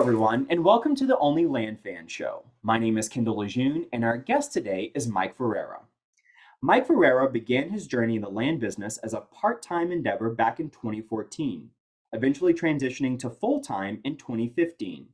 everyone, and welcome to the OnlyLandFans show. My name is Kendall Lejeune, and our guest today is Mike Ferreira. Mike Ferreira began his journey in the land business as a part-time endeavor back in 2014, eventually transitioning to full-time in 2015.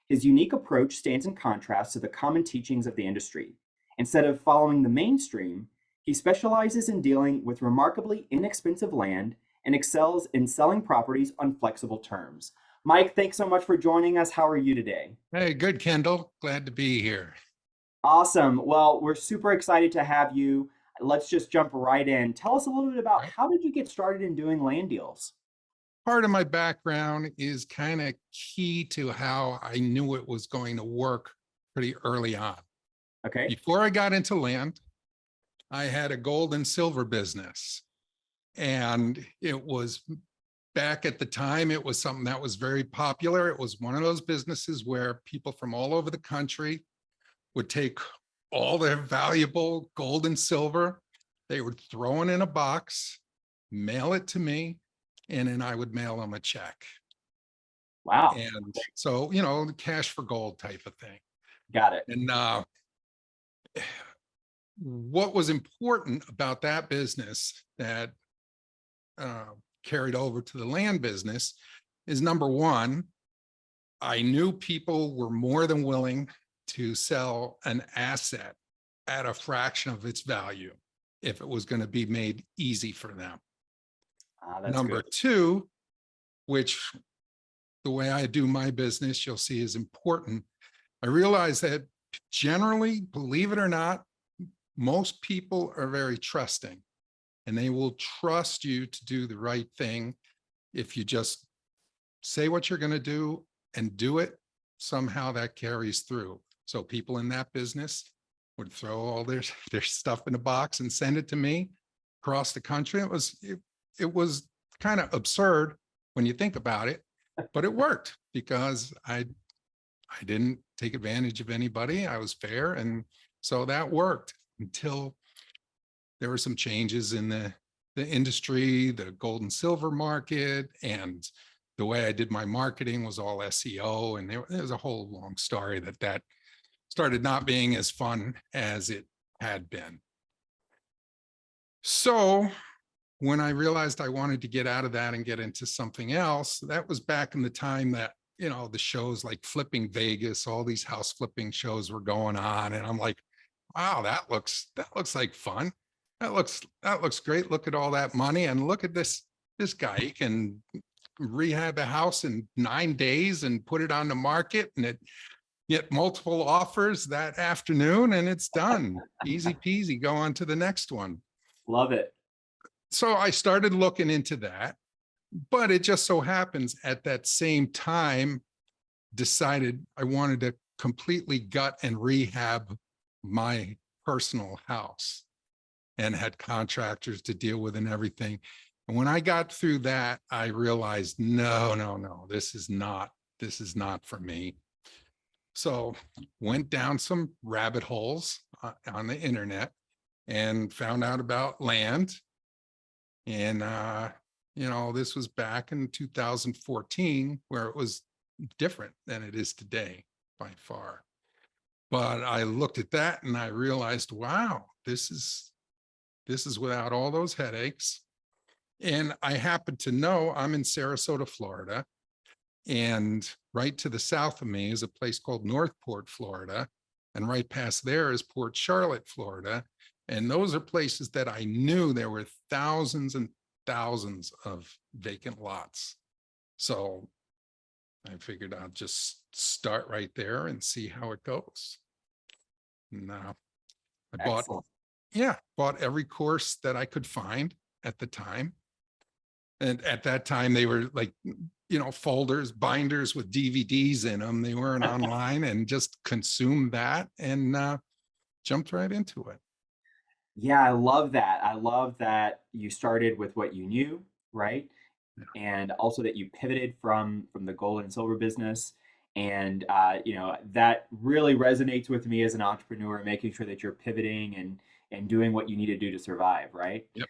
His unique approach stands in contrast to the common teachings of the industry. Instead of following the mainstream, he specializes in dealing with remarkably inexpensive land and excels in selling properties on flexible terms. Mike, thanks so much for joining us. How are you today? Hey, good, Kendall. Glad to be here. Awesome. Well, we're super excited to have you. Let's just jump right in. Tell us a little bit about how did you get started in doing land deals? Part of my background is kind of key to how I knew it was going to work pretty early on. Okay. Before I got into land, I had a gold and silver business. And it was back at the time, it was something that was very popular. It was one of those businesses where people from all over the country would take all their valuable gold and silver, they would throw it in a box, mail it to me, and then I would mail them a check. Wow. And so, you know, the cash for gold type of thing. Got it. And what was important about that business that carried over to the land business is, number one, I knew people were more than willing to sell an asset at a fraction of its value if it was going to be made easy for them. That's Number good. two, which the way I do my business, you'll see is important. I realize that generally, believe it or not, most people are very trusting and they will trust you to do the right thing. If you just say what you're going to do and do it, somehow that carries through. So people in that business would throw all their stuff in a box and send it to me across the country. It was kind of absurd when you think about it, but it worked because I didn't take advantage of anybody. I was fair. And so that worked until there were some changes in the industry, the gold and silver market, and the way I did my marketing was all SEO. And there was a whole long story that started not being as fun as it had been. So when I realized I wanted to get out of that and get into something else, that was back in the time that, you know, the shows like Flipping Vegas, all these house flipping shows were going on. And I'm like, wow, that looks like fun. That looks great. Look at all that money and look at this guy. He can rehab a house in 9 days and put it on the market and get multiple offers that afternoon and it's done. Easy peasy, go on to the next one. Love it. So I started looking into that, but it just so happens at that same time, decided I wanted to completely gut and rehab my personal house and had contractors to deal with and everything. And when I got through that, I realized, no, this is not for me. So went down some rabbit holes on the internet and found out about land. And, you know, this was back in 2014 where it was different than it is today by far. But I looked at that and I realized, wow, this is without all those headaches. And I happen to know I'm in Sarasota, Florida, and right to the south of me is a place called Northport, Florida. And right past there is Port Charlotte, Florida. And those are places that I knew there were thousands and thousands of vacant lots. So I figured I'll just start right there and see how it goes. Now I bought every course that I could find at the time. And at that time they were like, you know, folders, binders with DVDs in them. They weren't online, and just consumed that and jumped right into it. Yeah, I love that. I love that you started with what you knew, right? Yeah. And also that you pivoted from the gold and silver business. And you know, that really resonates with me as an entrepreneur, making sure that you're pivoting and doing what you need to do to survive, right? Yep.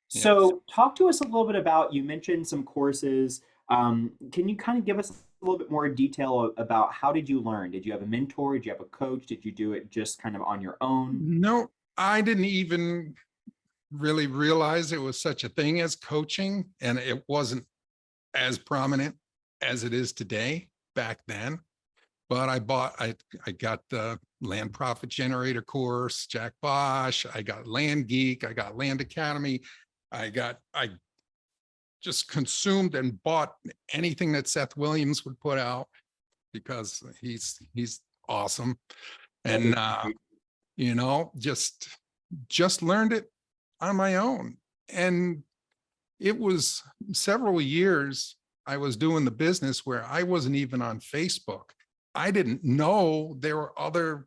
So talk to us a little bit about, you mentioned some courses. Can you kind of give us a little bit more detail about how did you learn? Did you have a mentor? Did you have a coach? Did you do it just kind of on your own? No, I didn't even really realize it was such a thing as coaching, and it wasn't as prominent as it is today back then. But I got the Land Profit Generator course, Jack Bosch. I got Land Geek. I got Land Academy. I just consumed and bought anything that Seth Williams would put out because he's awesome. That And is great. just learned it on my own. And it was several years I was doing the business where I wasn't even on Facebook. I didn't know there were other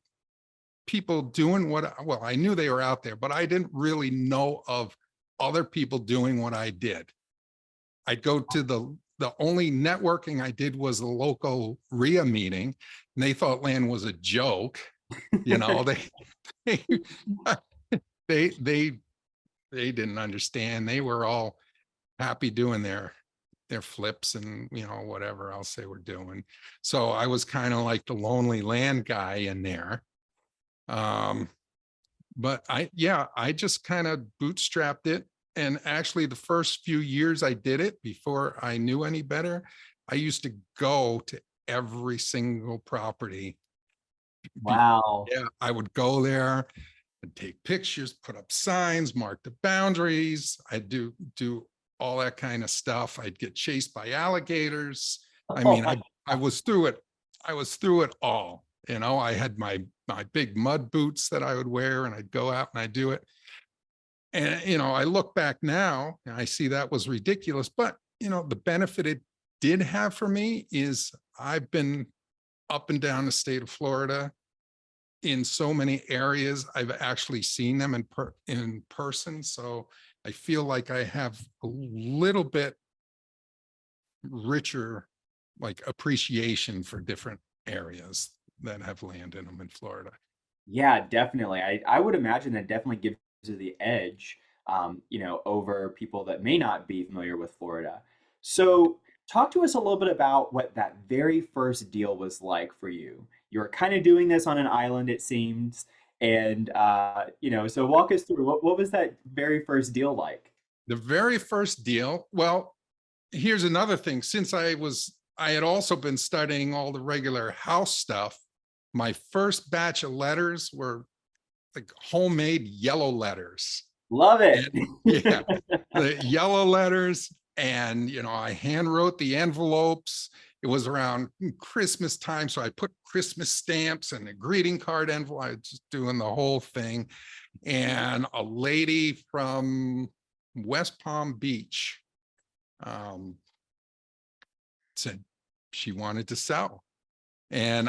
people doing well, I knew they were out there, but I didn't really know of other people doing what I did. I'd go to the only networking I did was the local RIA meeting, and they thought land was a joke. You know, they they they they didn't understand. They were all happy doing their flips and whatever else they were doing. So I was kind of like the lonely land guy in there. But I just kind of bootstrapped it. And actually the first few years I did it before I knew any better, I used to go to every single property. Wow. Yeah, I would go there and take pictures, put up signs, mark the boundaries. I do all that kind of stuff. I'd get chased by alligators. I mean, I was through it. I was through it all. I had my big mud boots that I would wear, and I'd go out and I'd do it. And I look back now and I see that was ridiculous. But the benefit it did have for me is I've been up and down the state of Florida in so many areas. I've actually seen them in person. So I feel like I have a little bit richer, like, appreciation for different areas that have land in them in Florida. Yeah, definitely. I would imagine that definitely gives you the edge, over people that may not be familiar with Florida. So, talk to us a little bit about what that very first deal was like for you. You were kind of doing this on an island, it seems, and so walk us through what was that very first deal like? The very first deal, well, here's another thing. Since I had also been studying all the regular house stuff, my first batch of letters were like homemade yellow letters. Love it. And yeah, the yellow letters. And, I hand wrote the envelopes. It was around Christmas time. So I put Christmas stamps and a greeting card envelope. I was just doing the whole thing. And a lady from West Palm Beach um, said she wanted to sell. And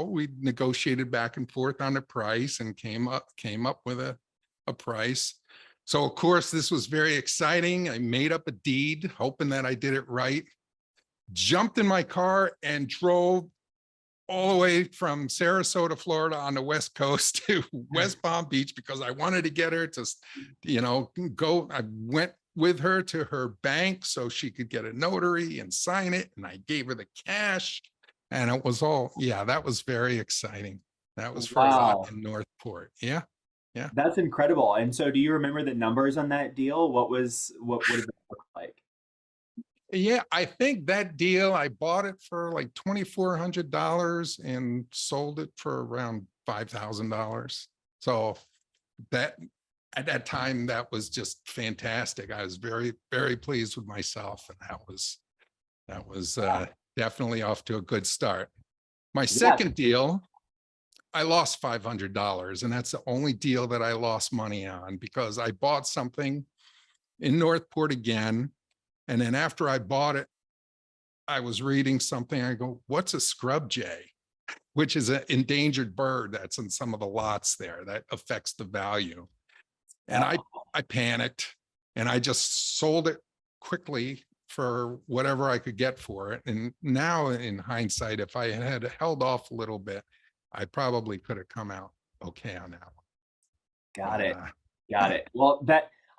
we negotiated back and forth on the price and came up with a price. So of course, this was very exciting. I made up a deed, hoping that I did it right, jumped in my car and drove all the way from Sarasota, Florida on the West Coast to West Palm Beach because I wanted to get her to, go. I went with her to her bank so she could get a notary and sign it. And I gave her the cash. And it was that was very exciting. That was for a lot Wow. in Northport. Yeah. Yeah. That's incredible. And so do you remember the numbers on that deal? What did that look like? Yeah. I think that deal, I bought it for like $2,400 and sold it for around $5,000. So that at that time, that was just fantastic. I was very, very pleased with myself. And that was definitely off to a good start. My Yeah. second deal, I lost $500, and that's the only deal that I lost money on because I bought something in Northport again. And then after I bought it, I was reading something. I go, what's a scrub jay? Which is an endangered bird that's in some of the lots there that affects the value. And Uh, I panicked and I just sold it quickly for whatever I could get for it. And now in hindsight, if I had held off a little bit, I probably could have come out okay on that one. got But it. Got it. Well,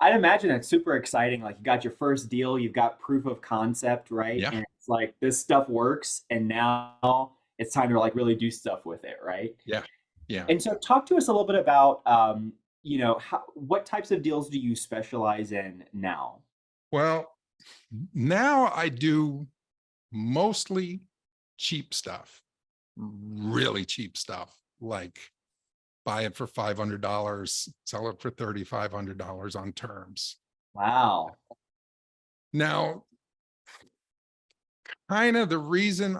I'd imagine that's super exciting. Like you got your first deal, you've got proof of concept, right? yeah, And it's like this stuff works, and now it's time to like really do stuff with it, right? Yeah. Yeah. And so talk to us a little bit about what types of deals do you specialize in now? Well, now I do mostly cheap stuff, really cheap stuff, like buy it for $500, sell it for $3,500 on terms. Wow. Now, kind of the reason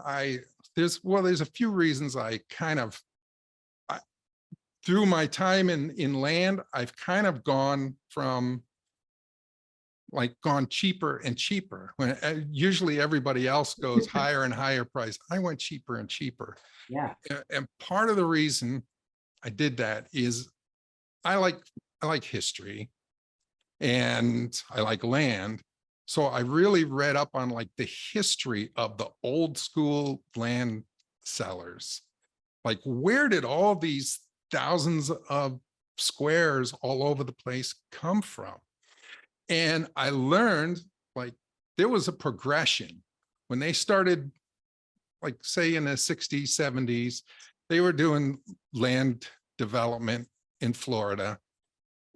there's a few reasons I kind of, I, through my time in land, I've kind of gone from gone cheaper and cheaper when usually everybody else goes higher and higher price. I went cheaper and cheaper. Yeah. And part of the reason I did that is I like history and I like land. So I really read up on like the history of the old school land sellers. Like, where did all these thousands of squares all over the place come from? And I learned like there was a progression when they started, like say in the 60s, 70s, they were doing land development in Florida.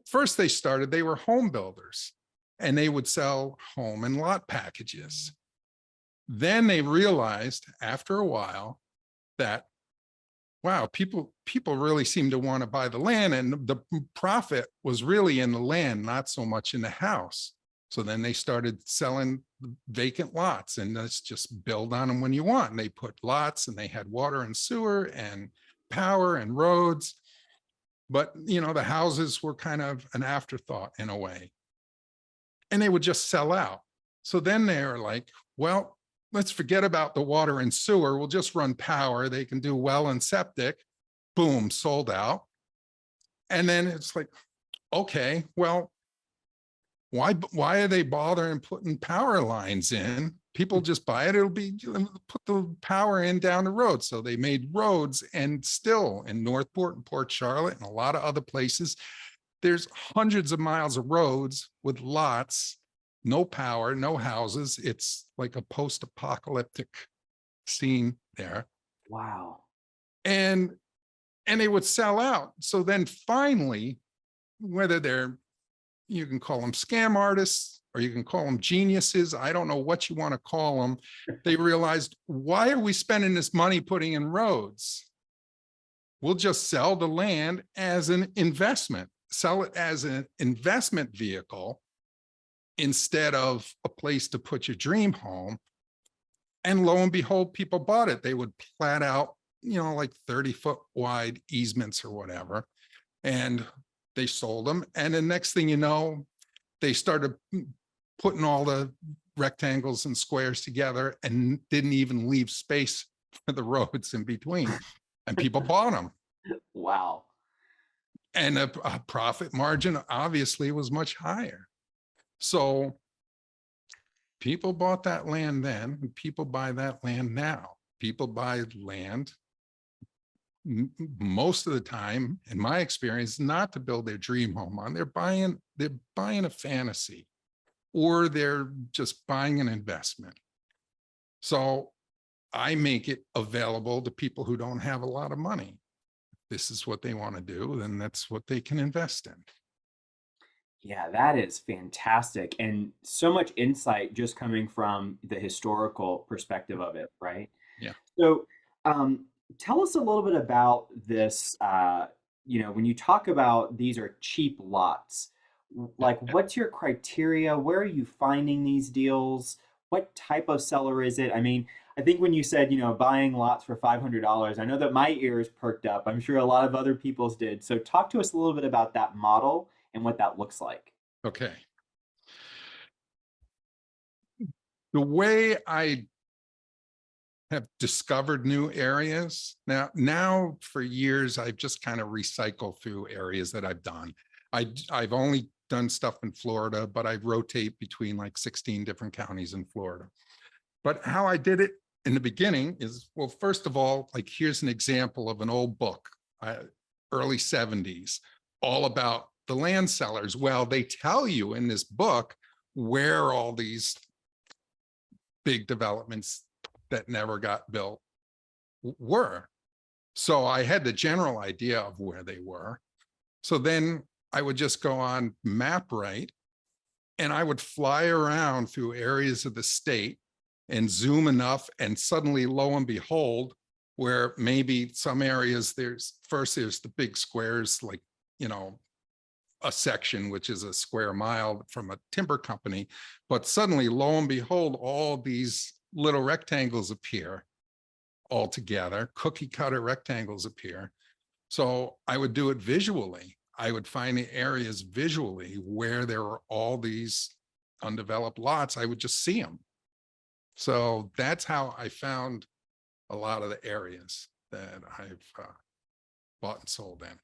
First, they were home builders and they would sell home and lot packages. Then they realized after a while that, wow, people really seem to want to buy the land, and the profit was really in the land, not so much in the house. So then they started selling vacant lots, and let's just build on them when you want. And they put lots, and they had water and sewer and power and roads. But, the houses were kind of an afterthought in a way. And they would just sell out. So then they're like, well, let's forget about the water and sewer. We'll just run power. They can do well and septic. Boom, sold out. And then it's like, okay, well, why are they bothering putting power lines in? People just buy it. It'll be, put the power in down the road. So they made roads, and still in Northport and Port Charlotte and a lot of other places, there's hundreds of miles of roads with lots, no power, no houses. It's like a post-apocalyptic scene there. Wow. And they would sell out. So then finally, whether you can call them scam artists or you can call them geniuses, I don't know what you want to call them, they realized, why are we spending this money putting in roads? We'll just sell the land as an investment, sell it as an investment vehicle instead of a place to put your dream home. And lo and behold, people bought it. They would plat out, like 30-foot wide easements or whatever, and they sold them. And the next thing you know, they started putting all the rectangles and squares together and didn't even leave space for the roads in between. And people bought them. Wow. And a profit margin obviously was much higher. So people bought that land then, and people buy that land now. People buy land most of the time, in my experience, not to build their dream home on. They're buying a fantasy, or they're just buying an investment. So I make it available to people who don't have a lot of money. This is what they want to do, then that's what they can invest in. Yeah, that is fantastic. And so much insight just coming from the historical perspective of it, right? Yeah. So, um, tell us a little bit about this. When you talk about these are cheap lots, like what's your criteria? Where are you finding these deals? What type of seller is it? I mean, I think when you said, buying lots for $500, I know that my ears perked up. I'm sure a lot of other people's did. So, talk to us a little bit about that model and what that looks like. Okay. The way I have discovered new areas. Now for years, I've just kind of recycled through areas that I've done. I've only done stuff in Florida, but I rotate between like 16 different counties in Florida. But how I did it in the beginning is, well, first of all, like here's an example of an old book, early 70s, all about the land sellers. Well, they tell you in this book where all these big developments that never got built were. So I had the general idea of where they were. So then I would just go on MapRight and I would fly around through areas of the state and zoom enough, and suddenly, lo and behold, where maybe some areas there's the big squares, like, a section, which is a square mile from a timber company. But suddenly, lo and behold, all these little rectangles appear all together, cookie cutter rectangles appear. So I would do it visually. I would find the areas visually where there were all these undeveloped lots. I would just see them. So that's how I found a lot of the areas that I've bought and sold in.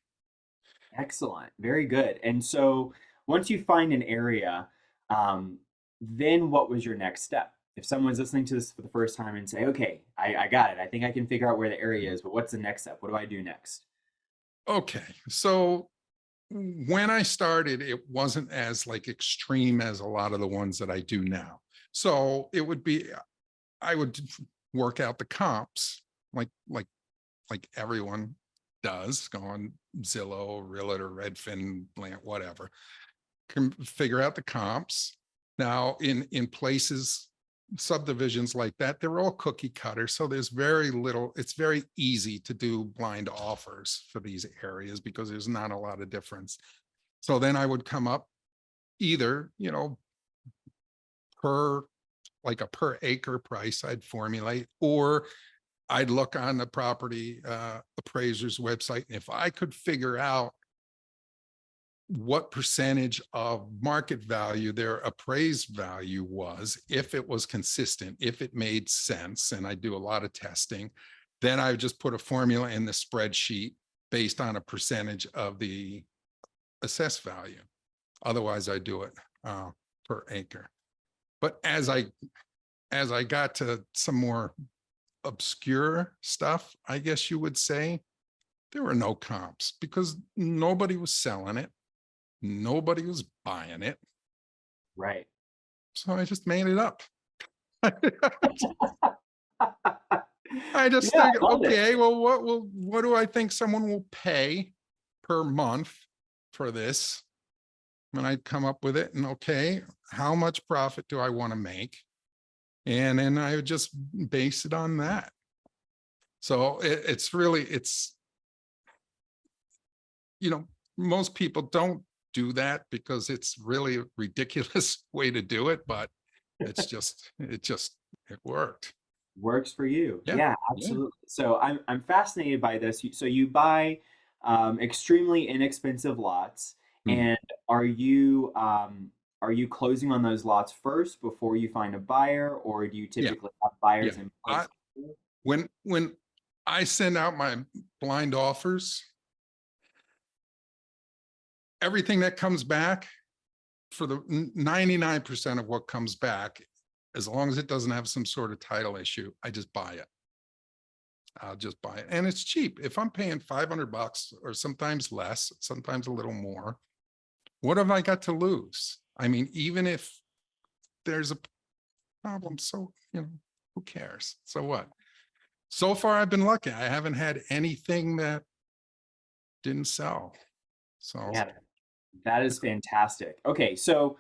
Excellent. Very good. And so once you find an area, then what was your next step? If someone's listening to this for the first time and say, okay, I got it. I think I can figure out where the area is, but what's the next step? What do I do next? Okay. So when I started, it wasn't as like extreme as a lot of the ones that I do now. So it would be, I would work out the comps like everyone does, go on Zillow, Realtor, Redfin, Land, whatever, can figure out the comps. Now in places, subdivisions like that, they're all cookie cutter. So there's very little, it's very easy to do blind offers for these areas because there's not a lot of difference. So then I would come up either, per like a per acre price I'd formulate, or I'd look on the property appraiser's website. And if I could figure out what percentage of market value their appraised value was, if it was consistent, if it made sense, and I do a lot of testing, then I would just put a formula in the spreadsheet based on a percentage of the assessed value. Otherwise, I do it per acre. But as I got to some more obscure stuff, I guess you would say, there were no comps because nobody was selling it. Nobody was buying it. Right. So I just made it up. I just Yeah, I think, love it. okay, well, what do I think someone will pay per month for this? And I'd come up with it, and okay, how much profit do I want to make? And then I would just base it on that. So it's really, most people don't do that because it's really a ridiculous way to do it, but it worked. Works for you. Yeah. Yeah, Yeah. absolutely. So I'm fascinated by this. So you buy extremely inexpensive lots, Mm. and are you closing on those lots first before you find a buyer, or do you Yeah. typically have Yeah. buyers in place? When I send out my blind offers, everything that comes back, for the 99% of what comes back, as long as it doesn't have some sort of title issue, I just buy it. I'll just buy it. And it's cheap. If I'm paying $500 or sometimes less, sometimes a little more, what have I got to lose? I mean, even if there's a problem, so, who cares? So what? So far, I've been lucky. I haven't had anything that didn't sell. So Yeah, that is fantastic. Okay, so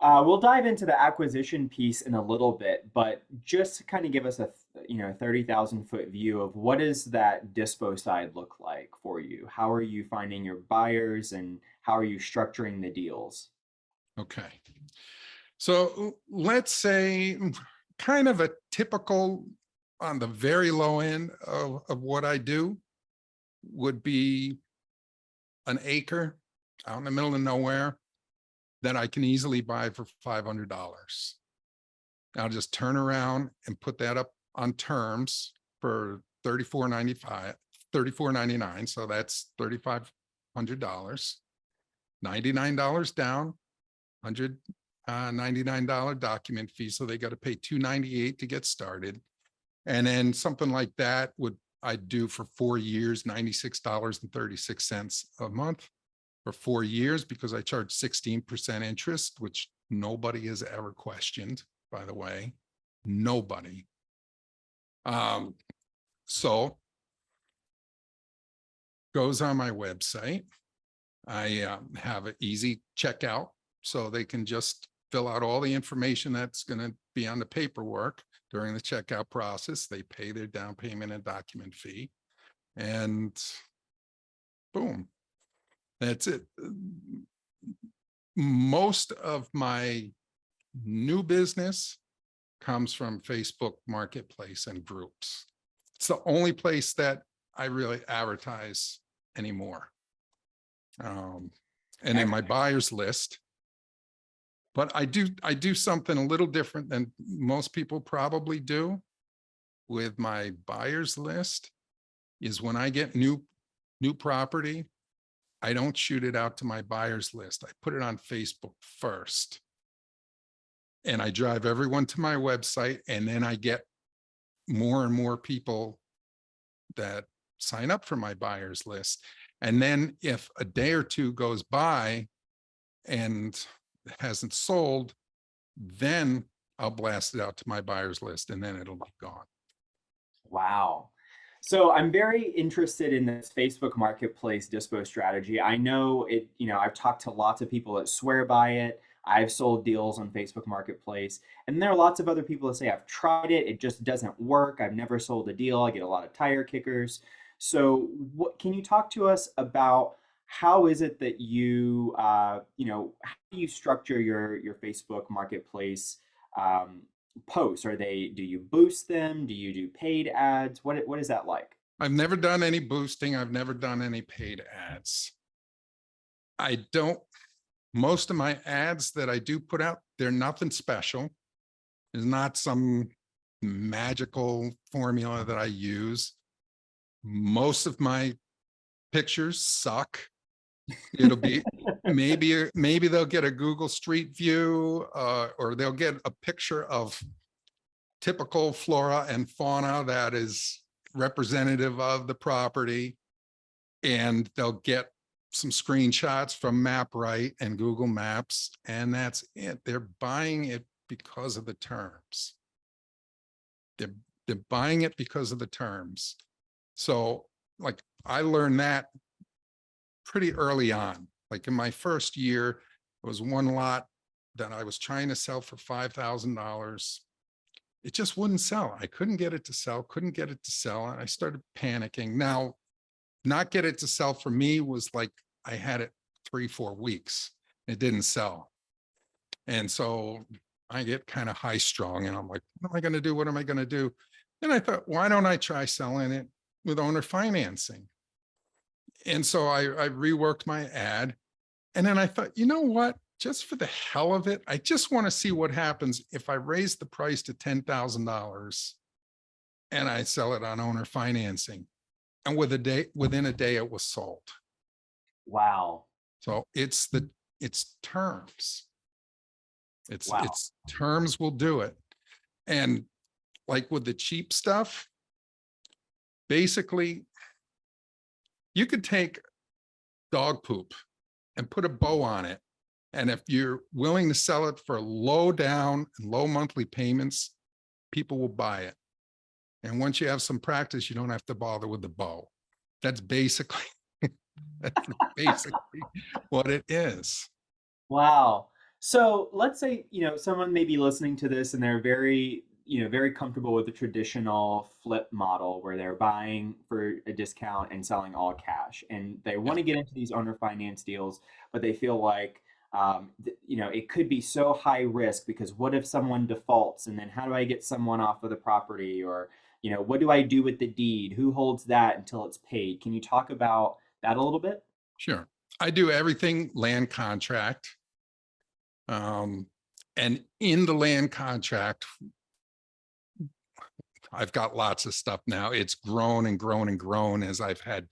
we'll dive into the acquisition piece in a little bit, but just to kind of give us a 30,000-foot view of what does that dispo side look like for you? How are you finding your buyers and how are you structuring the deals? okay. So let's say kind of a typical on the very low end of what I do would be an acre out in the middle of nowhere that I can easily buy for $500. I'll just turn around and put that up on terms for $34.99. So that's $3,500, $99 down, $199 document fee. So they got to pay $298 to get started. And then something like that I'd do for 4 years, $96.36 a month for 4 years, because I charge 16% interest, which nobody has ever questioned, by the way. Nobody. So goes on my website. I have an easy checkout, so they can just fill out all the information that's going to be on the paperwork during the checkout process. They pay their down payment and document fee, and boom, that's it. Most of my new business comes from Facebook Marketplace and groups. It's the only place that I really advertise anymore. And in my buyers list. But I do something a little different than most people probably do with my buyers list, is when I get new property, I don't shoot it out to my buyers list. I put it on Facebook first. And I drive everyone to my website, and then I get more and more people that sign up for my buyers list. And then if a day or two goes by and it hasn't sold, then I'll blast it out to my buyers list, and then it'll be gone. Wow. So I'm very interested in this Facebook Marketplace dispo strategy. I know it, I've talked to lots of people that swear by it. I've sold deals on Facebook Marketplace, and there are lots of other people that say I've tried it, it just doesn't work. I've never sold a deal. I get a lot of tire kickers. So what can you talk to us about how is it that how do you structure your Facebook Marketplace posts? Do you boost them? Do you do paid ads? What is that like? I've never done any boosting. I've never done any paid ads. Most of my ads that I do put out, they're nothing special. There's not some magical formula that I use. Most of my pictures suck. It'll be maybe they'll get a Google Street View, or they'll get a picture of typical flora and fauna that is representative of the property, and they'll get some screenshots from MapRight and Google Maps, and that's it. They're buying it because of the terms. They're buying it because of the terms. So like I learned that pretty early on. Like in my first year, it was one lot that I was trying to sell for $5,000. It just wouldn't sell. I couldn't get it to sell, and I started panicking. Now, not get it to sell for me was like I had it 3-4 weeks. It didn't sell. And so I get kind of high strung, and I'm like, what am I going to do? What am I going to do? And I thought, why don't I try selling it with owner financing? And so I reworked my ad. And then I thought, you know what? Just for the hell of it, I just want to see what happens if I raise the price to $10,000 and I sell it on owner financing. And within a day, it was sold. Wow. So it's terms. Wow. It's terms will do it. And like with the cheap stuff, basically, you could take dog poop and put a bow on it. And if you're willing to sell it for low down and low monthly payments, people will buy it. And once you have some practice, you don't have to bother with the bow. That's basically what it is. Wow. So let's say, someone may be listening to this and they're very, very comfortable with the traditional flip model where they're buying for a discount and selling all cash. And they want to get into these owner finance deals, but they feel like, it could be so high risk because what if someone defaults, and then how do I get someone off of the property? Or, what do I do with the deed? Who holds that until it's paid? Can you talk about that a little bit? Sure. I do everything land contract. And in the land contract, I've got lots of stuff now. It's grown and grown and grown as I've had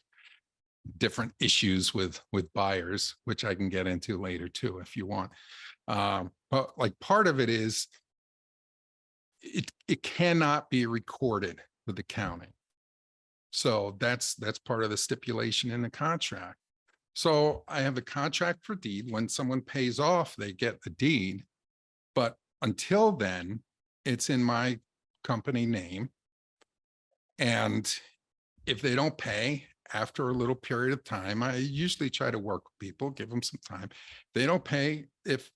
different issues with buyers, which I can get into later too, if you want. But like part of it is it cannot be recorded with accounting. So that's part of the stipulation in the contract. So I have the contract for deed. When someone pays off, they get a deed. But until then, it's in my company name. And if they don't pay after a little period of time, I usually try to work with people, give them some time. They don't pay. If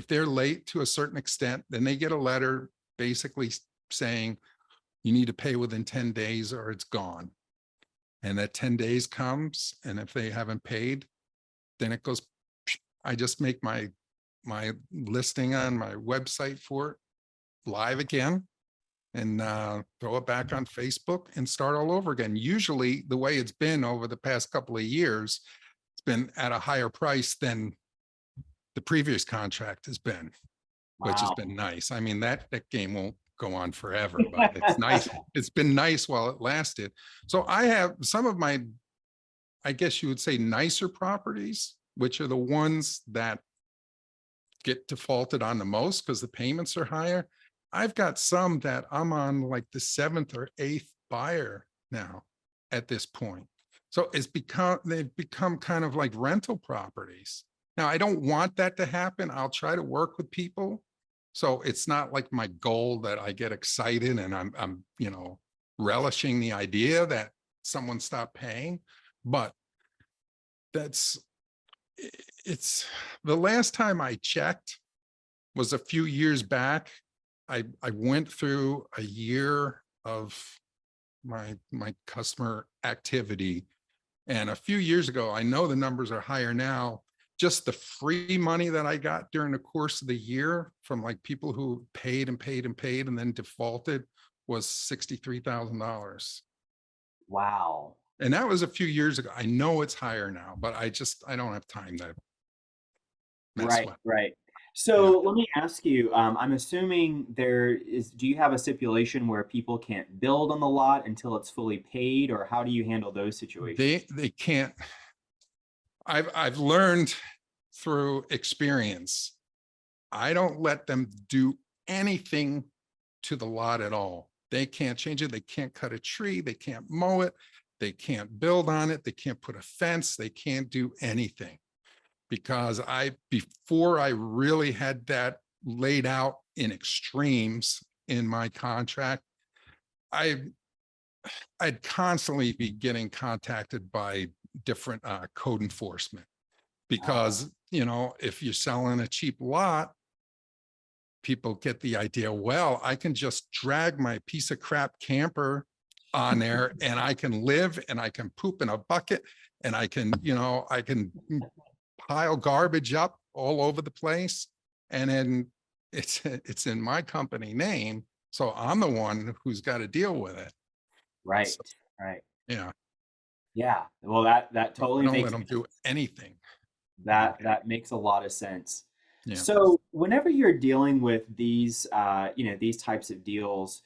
they're late to a certain extent, then they get a letter basically saying you need to pay within 10 days or it's gone. And that 10 days comes, and if they haven't paid, then it goes. I just make my listing on my website for it live again, and throw it back on Facebook and start all over again. Usually the way it's been over the past couple of years, it's been at a higher price than the previous contract has been, which has Wow. been nice. I mean, that game won't go on forever, but it's nice. It's been nice while it lasted. So I have some of my, I guess you would say, nicer properties, which are the ones that get defaulted on the most because the payments are higher. I've got some that I'm on like the 7th or 8th buyer now at this point. So they've become kind of like rental properties. Now, I don't want that to happen. I'll try to work with people. So it's not like my goal that I get excited and I'm relishing the idea that someone stopped paying, but it's the last time I checked was a few years back. I went through a year of my customer activity. And a few years ago, I know the numbers are higher now. Just the free money that I got during the course of the year from like people who paid and paid and paid and then defaulted was $63,000. Wow. And that was a few years ago. I know it's higher now, but I don't have time to mess Right, with. right. Yeah. So let me ask you, I'm assuming do you have a stipulation where people can't build on the lot until it's fully paid, or how do you handle those situations? They can't. I've learned through experience. I don't let them do anything to the lot at all. They can't change it. They can't cut a tree. They can't mow it. They can't build on it. They can't put a fence. They can't do anything, because before I really had that laid out in extremes in my contract, I'd constantly be getting contacted by different code enforcement, because, if you're selling a cheap lot, people get the idea, well, I can just drag my piece of crap camper on there and I can live and I can poop in a bucket and I can pile garbage up all over the place. And then it's in my company name. So I'm the one who's got to deal with it. Right, So, right. yeah, Yeah. Well, that I totally don't let makes them do anything. Yeah. that makes a lot of sense. Yeah. So, whenever you're dealing with these, these types of deals,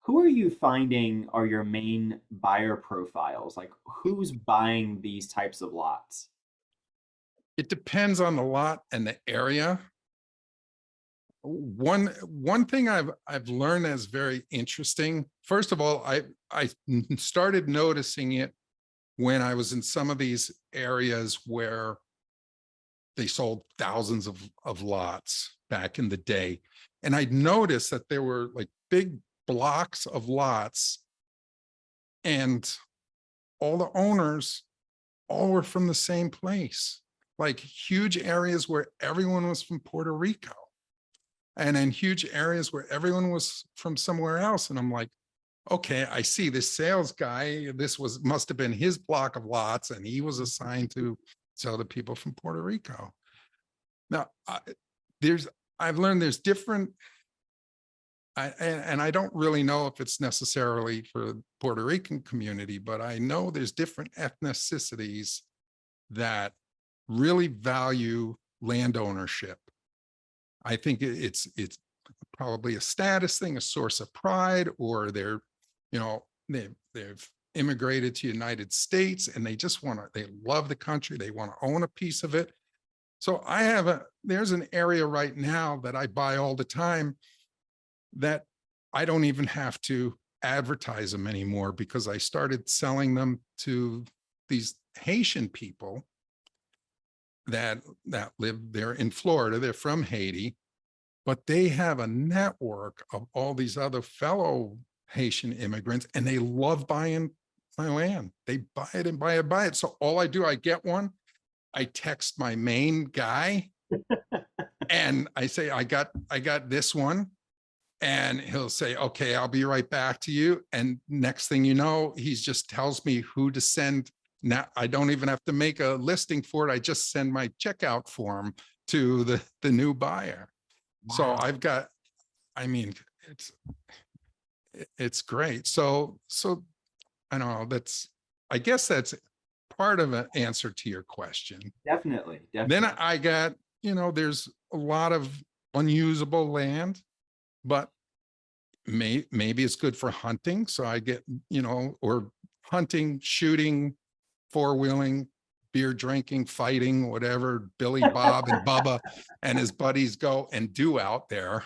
who are you finding are your main buyer profiles? Like, who's buying these types of lots? It depends on the lot and the area. One thing I've learned that's very interesting. First of all, I started noticing it when I was in some of these areas where they sold thousands of lots back in the day. And I'd noticed that there were like big blocks of lots, and all the owners all were from the same place, like huge areas where everyone was from Puerto Rico, and then huge areas where everyone was from somewhere else. And I'm like, okay, I see this sales guy. Must have been his block of lots, and he was assigned to sell to people from Puerto Rico. Now, I've learned there's different, and I don't really know if it's necessarily for the Puerto Rican community, but I know there's different ethnicities that really value land ownership. I think it's probably a status thing, a source of pride, or they've immigrated to the United States and they love the country. They want to own a piece of it. So there's an area right now that I buy all the time that I don't even have to advertise them anymore, because I started selling them to these Haitian people that live there in Florida. They're from Haiti. but they have a network of all these other fellow Haitian immigrants, and they love buying my land. They buy it and buy it, buy it. So all I do, I get one, I text my main guy and I say, I got this one. And he'll say, okay, I'll be right back to you. And next thing you know, he just tells me who to send. Now I don't even have to make a listing for it. I just send my checkout form to the new buyer. So Wow. I've got, I mean, it's great. So I don't know, I guess that's part of an answer to your question. Definitely, Then definitely. I got, there's a lot of unusable land, but maybe it's good for hunting. So I get, or hunting, shooting, four-wheeling, beer drinking, fighting, whatever Billy Bob and Bubba and his buddies go and do out there.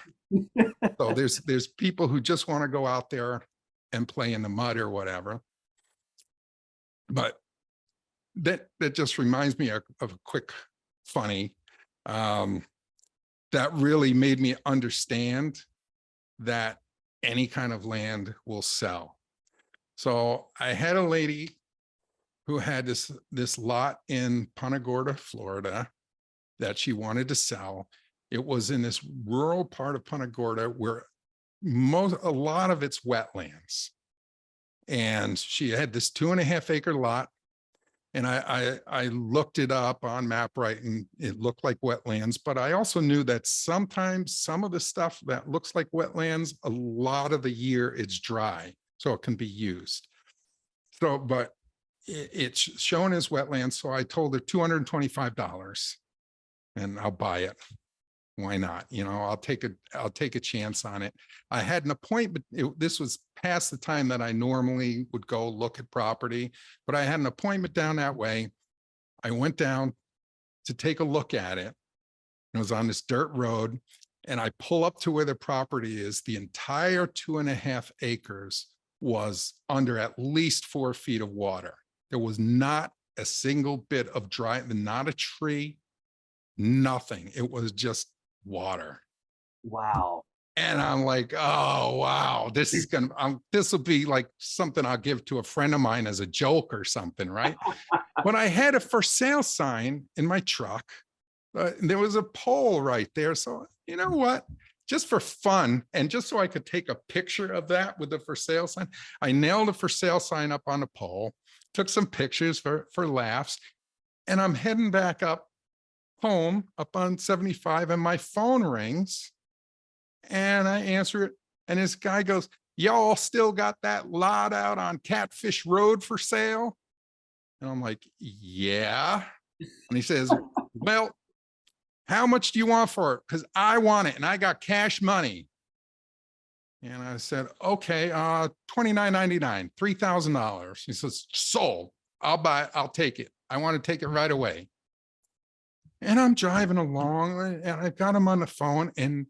So there's people who just want to go out there and play in the mud or whatever. But that just reminds me of a quick funny that really made me understand that any kind of land will sell. So I had a lady who had this lot in Punta Gorda, Florida, that she wanted to sell. It was in this rural part of Punta Gorda where a lot of it's wetlands. And she had this 2.5 acre lot. And I looked it up on MapRight and it looked like wetlands, but I also knew that sometimes some of the stuff that looks like wetlands, a lot of the year it's dry, so it can be used. So, but it's shown as wetlands. So I told her $225 and I'll buy it. Why not? I'll take a chance on it. I had an appointment. This was past the time that I normally would go look at property, but I had an appointment down that way. I went down to take a look at it. It was on this dirt road, and I pull up to where the property is. The entire 2.5 acres was under at least 4 feet of water. There was not a single bit of dry, not a tree, nothing. It was just water. Wow. And I'm like, oh, wow, this will be like something I'll give to a friend of mine as a joke or something, right? But I had a for sale sign in my truck. There was a pole right there. So you know what? Just for fun and just so I could take a picture of that with the for sale sign, I nailed a for sale sign up on the pole, took some pictures for laughs, and I'm heading back up home up on 75 and my phone rings and I answer it. And this guy goes, y'all still got that lot out on Catfish Road for sale? And I'm like, yeah. And he says, well, how much do you want for it? Because I want it and I got cash money. And I said, okay, $29.99, $3,000. He says, sold. I'll buy it. I'll take it. I want to take it right away. And I'm driving along and I got him on the phone and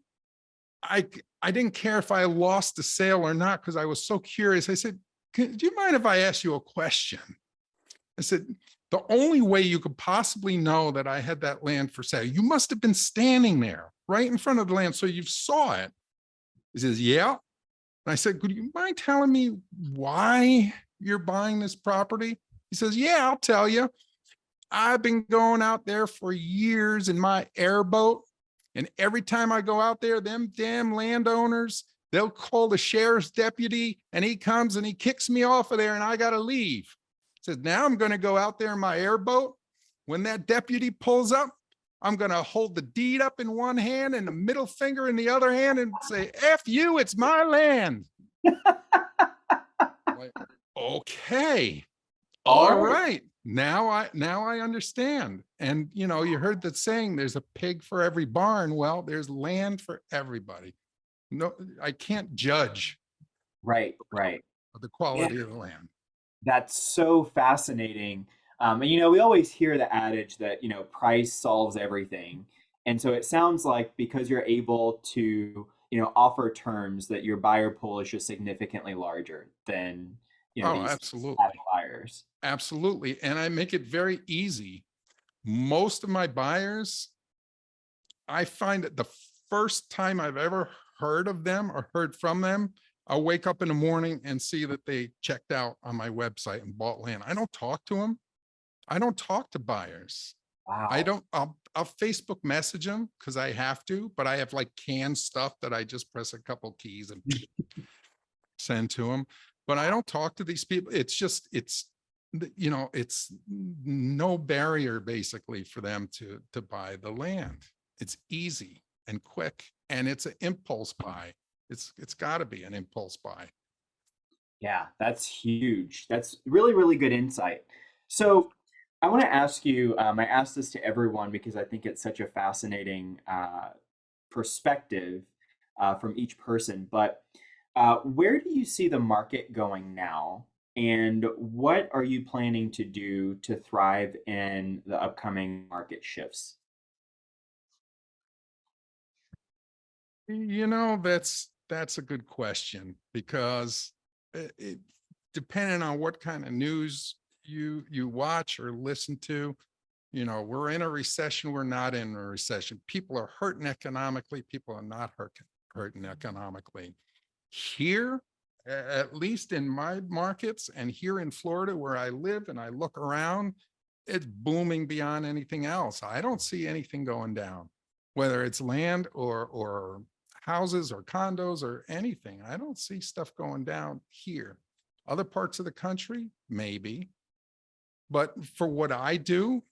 I didn't care if I lost the sale or not because I was so curious. I said, do you mind if I ask you a question? I said, the only way you could possibly know that I had that land for sale, you must have been standing there right in front of the land. So you saw it. He says, yeah. And I said, could you mind telling me why you're buying this property? He says, yeah, I'll tell you. I've been going out there for years in my airboat. And every time I go out there, them damn landowners, they'll call the sheriff's deputy and he comes and he kicks me off of there and I got to leave. Says, now I'm going to go out there in my airboat. When that deputy pulls up, I'm going to hold the deed up in one hand and the middle finger in the other hand and say, F you, it's my land. Like, okay. All right. Now I understand. And you heard that saying, there's a pig for every barn. Well, there's land for everybody. No, I can't judge Right. the quality of the land. That's so fascinating. And we always hear the adage that, price solves everything. And so it sounds like because you're able to, offer terms that your buyer pool is just significantly larger than, Oh, these absolutely. savvy buyers. Absolutely. And I make it very easy. Most of my buyers, I find that the first time I've ever heard of them or heard from them, I'll wake up in the morning and see that they checked out on my website and bought land. I don't talk to them. I don't talk to buyers. I Wow. don't, I'll Facebook message them because I have to, but I have like canned stuff that I just press a couple keys and send to them. But I don't talk to these people. It's just, it's no barrier basically for them to buy the land. It's easy and quick, and it's an impulse buy. It's got to be an impulse buy. Yeah, that's huge. That's really, really good insight. So I want to ask you, I asked this to everyone because I think it's such a fascinating perspective from each person, but where do you see the market going now? And what are you planning to do to thrive in the upcoming market shifts? That's a good question because depending on what kind of news you watch or listen to, we're in a recession, we're not in a recession. People are hurting economically, people are not hurting economically. Here, at least in my markets and here in Florida where I live and I look around, it's booming beyond anything else. I don't see anything going down, whether it's land or houses or condos or anything. I don't see stuff going down here. Other parts of the country, maybe. But for what I do,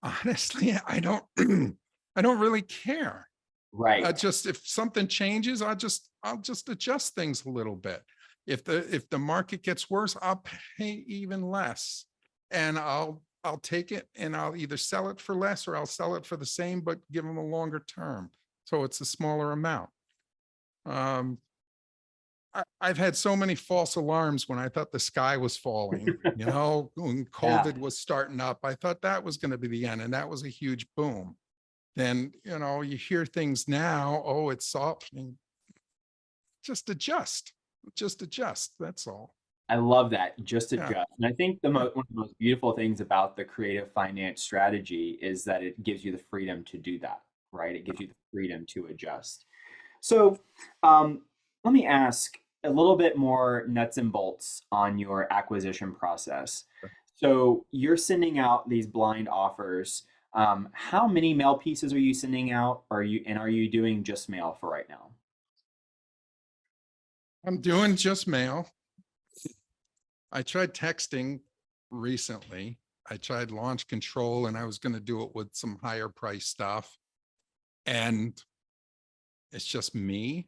honestly, I don't I don't really care. Right. Just if something changes, I'll just adjust things a little bit. If the market gets worse, I'll pay even less, and I'll take it and I'll either sell it for less or I'll sell it for the same, but give them a longer term. So it's a smaller amount. Um, I've had so many false alarms when I thought the sky was falling, when Yeah. COVID was starting up, I thought that was going to be the end. And that was a huge boom. Then, you hear things now, oh, it's softening. Just adjust, just adjust. That's all. I love that. Just Yeah. adjust. And I think Yeah. one of the most beautiful things about the creative finance strategy is that it gives you the freedom to do that, right? It gives you the freedom to adjust. So, let me ask a little bit more nuts and bolts on your acquisition process. So, you're sending out these blind offers. How many mail pieces are you sending out? Are you doing just mail for right now? I'm doing just mail. I tried texting recently. I tried launch control and I was going to do it with some higher price stuff. And it's just me,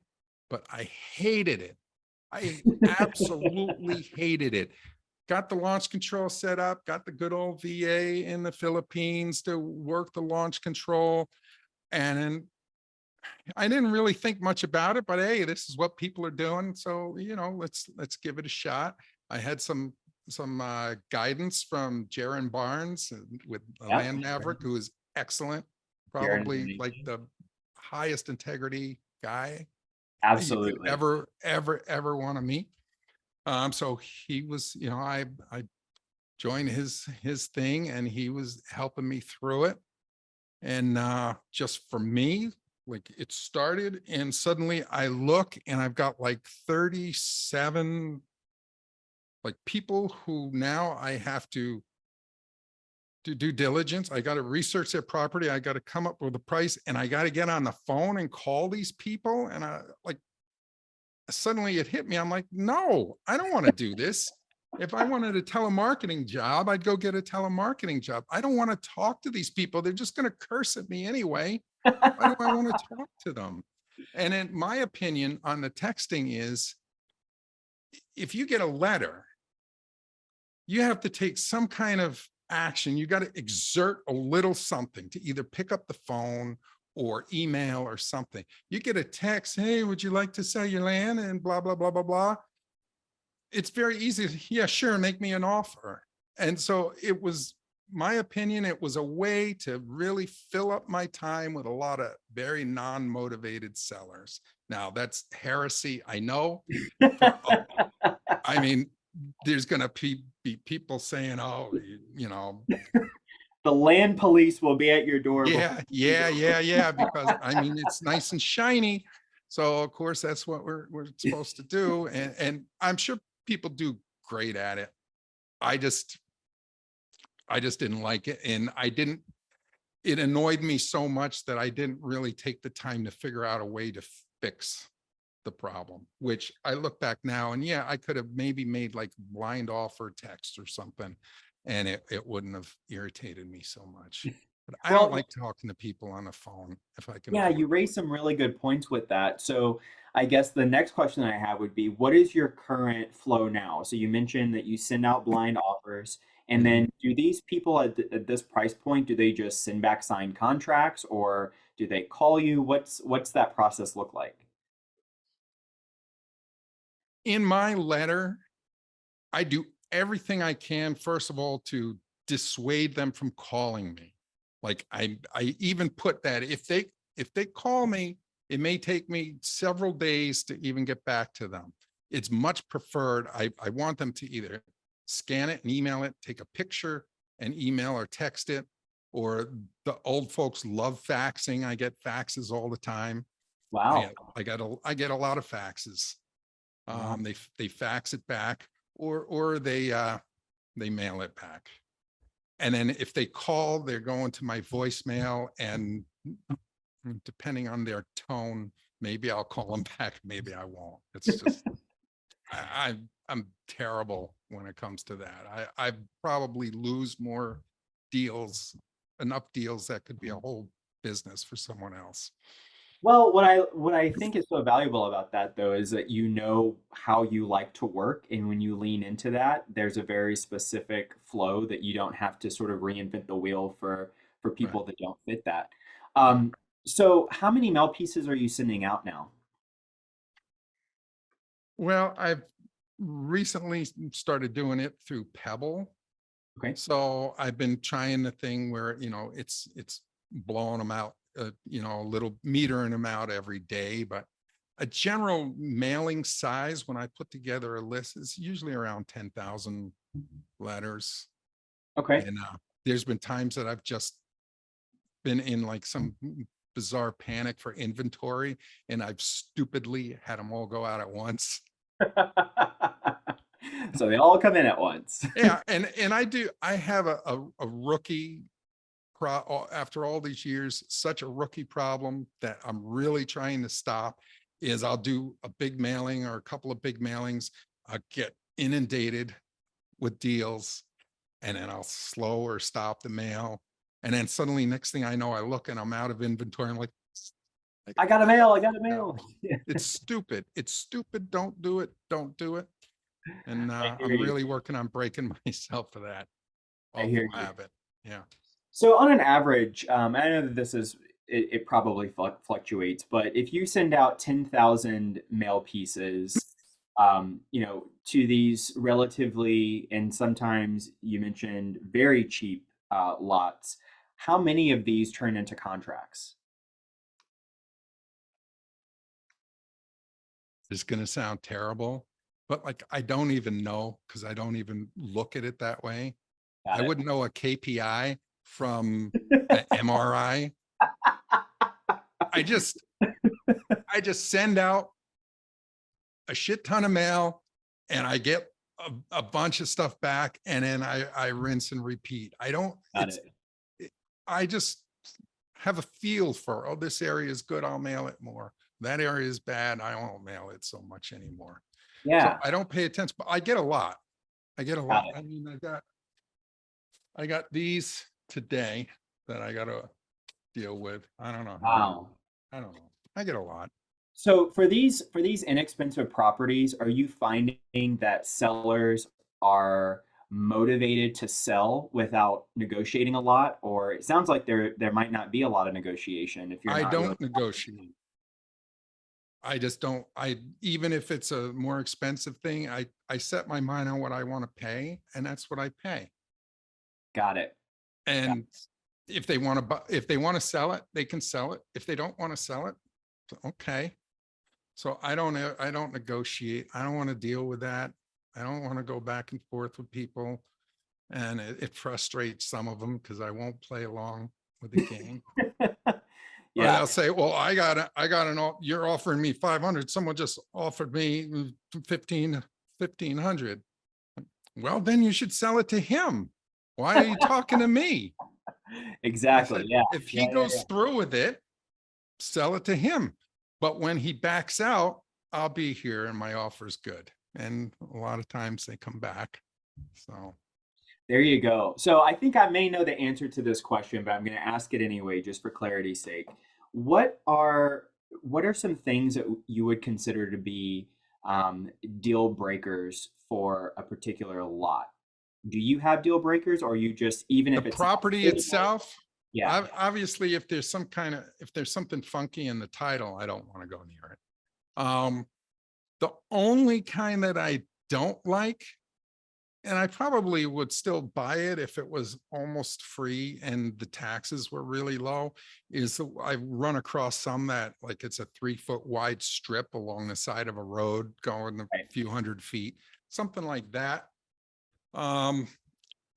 but I hated it. I absolutely hated it. Got the launch control set up, got the good old VA in the Philippines to work the launch control. And then I didn't really think much about it, but hey, this is what people are doing. So, let's give it a shot. I had some guidance from Jaron Barnes with a Yep. Land Maverick, who is excellent, Jaron is probably like amazing. the highest integrity guy you could Absolutely. ever want to meet. So he was, I joined his thing and he was helping me through it. And just for me, like it started and suddenly I look and I've got like 37 like people who now I have to do due diligence. I got to research their property. I got to come up with a price and I got to get on the phone and call these people. And I like suddenly it hit me. I'm like, no, I don't want to do this. If I wanted a telemarketing job, I'd go get a telemarketing job. I don't want to talk to these people. They're just going to curse at me anyway. Why do I want to talk to them? And in my opinion on the texting is if you get a letter, you have to take some kind of action. You got to exert a little something to either pick up the phone or email or something. You get a text, hey, would you like to sell your land and blah, blah, blah, blah, blah. It's very easy. Yeah, sure. Make me an offer. And so it was, my opinion, it was a way to really fill up my time with a lot of very non-motivated sellers. Now that's heresy. I know for, I mean, there's going to be people saying, oh, The land police will be at your door before Yeah, you yeah, go. yeah, yeah, because I mean, it's nice and shiny. So of course, that's what we're supposed to do. And I'm sure people do great at it. I just I just didn't like it. And it annoyed me so much that I didn't really take the time to figure out a way to fix the problem, which I look back now and yeah, I could have maybe made like blind offer text or something and it wouldn't have irritated me so much. But I don't Well, like talking to people on the phone if I can yeah, avoid you raised some really good points with that. So I guess the next question I have would be, what is your current flow now? So you mentioned that you send out blind offers, it. and Mhm. then do these people at this price point, do they just send back signed contracts, or do they call you? What's that process look like? In my letter, I do everything I can, first of all, to dissuade them from calling me. Like I even put that if they call me, it may take me several days to even get back to them. It's much preferred. I want them to either scan it and email it, take a picture and email or text it, or the old folks love faxing. I get faxes all the time. Wow. I get a lot of faxes. Wow. They fax it back or they mail it back. And then if they call, they're going to my voicemail and depending on their tone, maybe I'll call them back, maybe I won't. It's just I'm terrible when it comes to that. I probably lose more deals, enough deals that could be a whole business for someone else. Well, what I think is so valuable about that though is that you know how you like to work, and when you lean into that, there's a very specific flow that you don't have to sort of reinvent the wheel for Right, people that don't fit that. right. So how many mail pieces are you sending out now? Well, I've recently started doing it through Pebble. Okay. So I've been trying the thing where, it's blowing them out, a little metering them out every day, but a general mailing size when I put together a list is usually around 10,000 letters. Okay. And there's been times that I've just been in like some bizarre panic for inventory and I've stupidly had them all go out at once. So they all come in at once. Yeah, and I have a rookie after all these years, such a rookie problem that I'm really trying to stop is I'll do a big mailing or a couple of big mailings. I'll get inundated with deals and then I'll slow or stop the mail. And then suddenly next thing I know, I look and I'm out of inventory. I'm like, I got a what mail, I the got a mail. hell? It's stupid. It's stupid. Don't do it. Don't do it. And I hear I'm you. really working on breaking myself for that I awful hear you. habit. Yeah. So on an average, I know that it probably fluctuates, but if you send out 10,000 mail pieces, to these relatively, and sometimes you mentioned very cheap lots, how many of these turn into contracts? It's going to sound terrible, but like I don't even know because I don't even look at it that way. Got I it. wouldn't know a KPI from an MRI. I just I just send out a shit ton of mail and I get a bunch of stuff back and then I rinse and repeat. I don't Got it. it, I just have a feel for, oh, this area is good, I'll mail it more. That area is bad, I won't mail it so much anymore. So Yeah, I don't pay attention, but I get a lot. I get a got lot. it. I mean, I got these today that I got to deal with. I don't know how many. Wow. I don't know. I get a lot. So for these inexpensive properties, are you finding that sellers are motivated to sell without negotiating a lot? Or it sounds like there might not be a lot of negotiation if you're I not really. don't negotiate. I just don't. Even if it's a more expensive thing, I set my mind on what I want to pay, and that's what I pay. Got it. Got And if they want to if they want to sell it, they can sell it. If they don't want to sell it, okay. So I don't negotiate. I don't want to deal with that. I don't want to go back and forth with people. and it frustrates some of them because I won't play along with the game. But Yeah, I'll say, well, you're offering me 500. Someone just offered me 1,500. Well, then you should sell it to him. Why are you talking to me? I exactly. said, Yeah, if he yeah, yeah, goes yeah. through with it, sell it to him. But when he backs out, I'll be here and my offer's good. And a lot of times they come back. So There you go. So I think I may know the answer to this question, but I'm going to ask it anyway, just for clarity's sake. What are what are some things that you would consider to be deal breakers for a particular lot? Do you have deal breakers, or you just even the if it's not property fitting right? itself, Yeah, obviously, if there's something funky in the title, I don't want to go near it. The only kind that I don't like, and I probably would still buy it if it was almost free and the taxes were really low, is I've run across some that like it's a 3 foot wide strip along the side of a road going a right. few hundred feet, something like that. Um,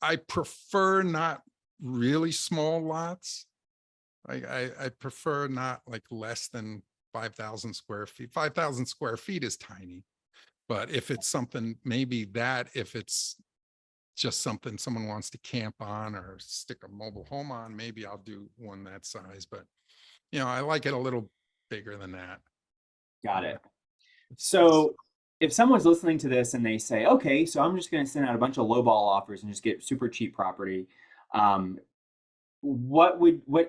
I prefer not really small lots. I prefer not like less than 5,000 square feet. 5,000 square feet is tiny. But if it's something, maybe that, if it's just something someone wants to camp on or stick a mobile home on, maybe I'll do one that size. But, I like it a little bigger than that. Got Yeah. it. So if someone's listening to this and they say, okay, so I'm just going to send out a bunch of lowball offers and just get super cheap property, um, what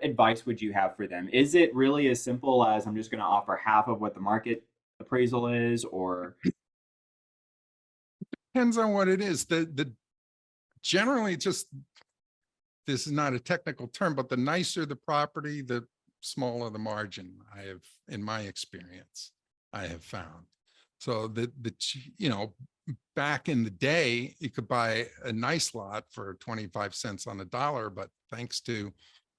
advice would you have for them? Is it really as simple as I'm just going to offer half of what the market appraisal is, or Depends on what it is. The generally just, this is not a technical term, but the nicer the property, the smaller the margin, I have, in my experience, I have found. So back in the day, you could buy a nice lot for 25 cents on the dollar, but thanks to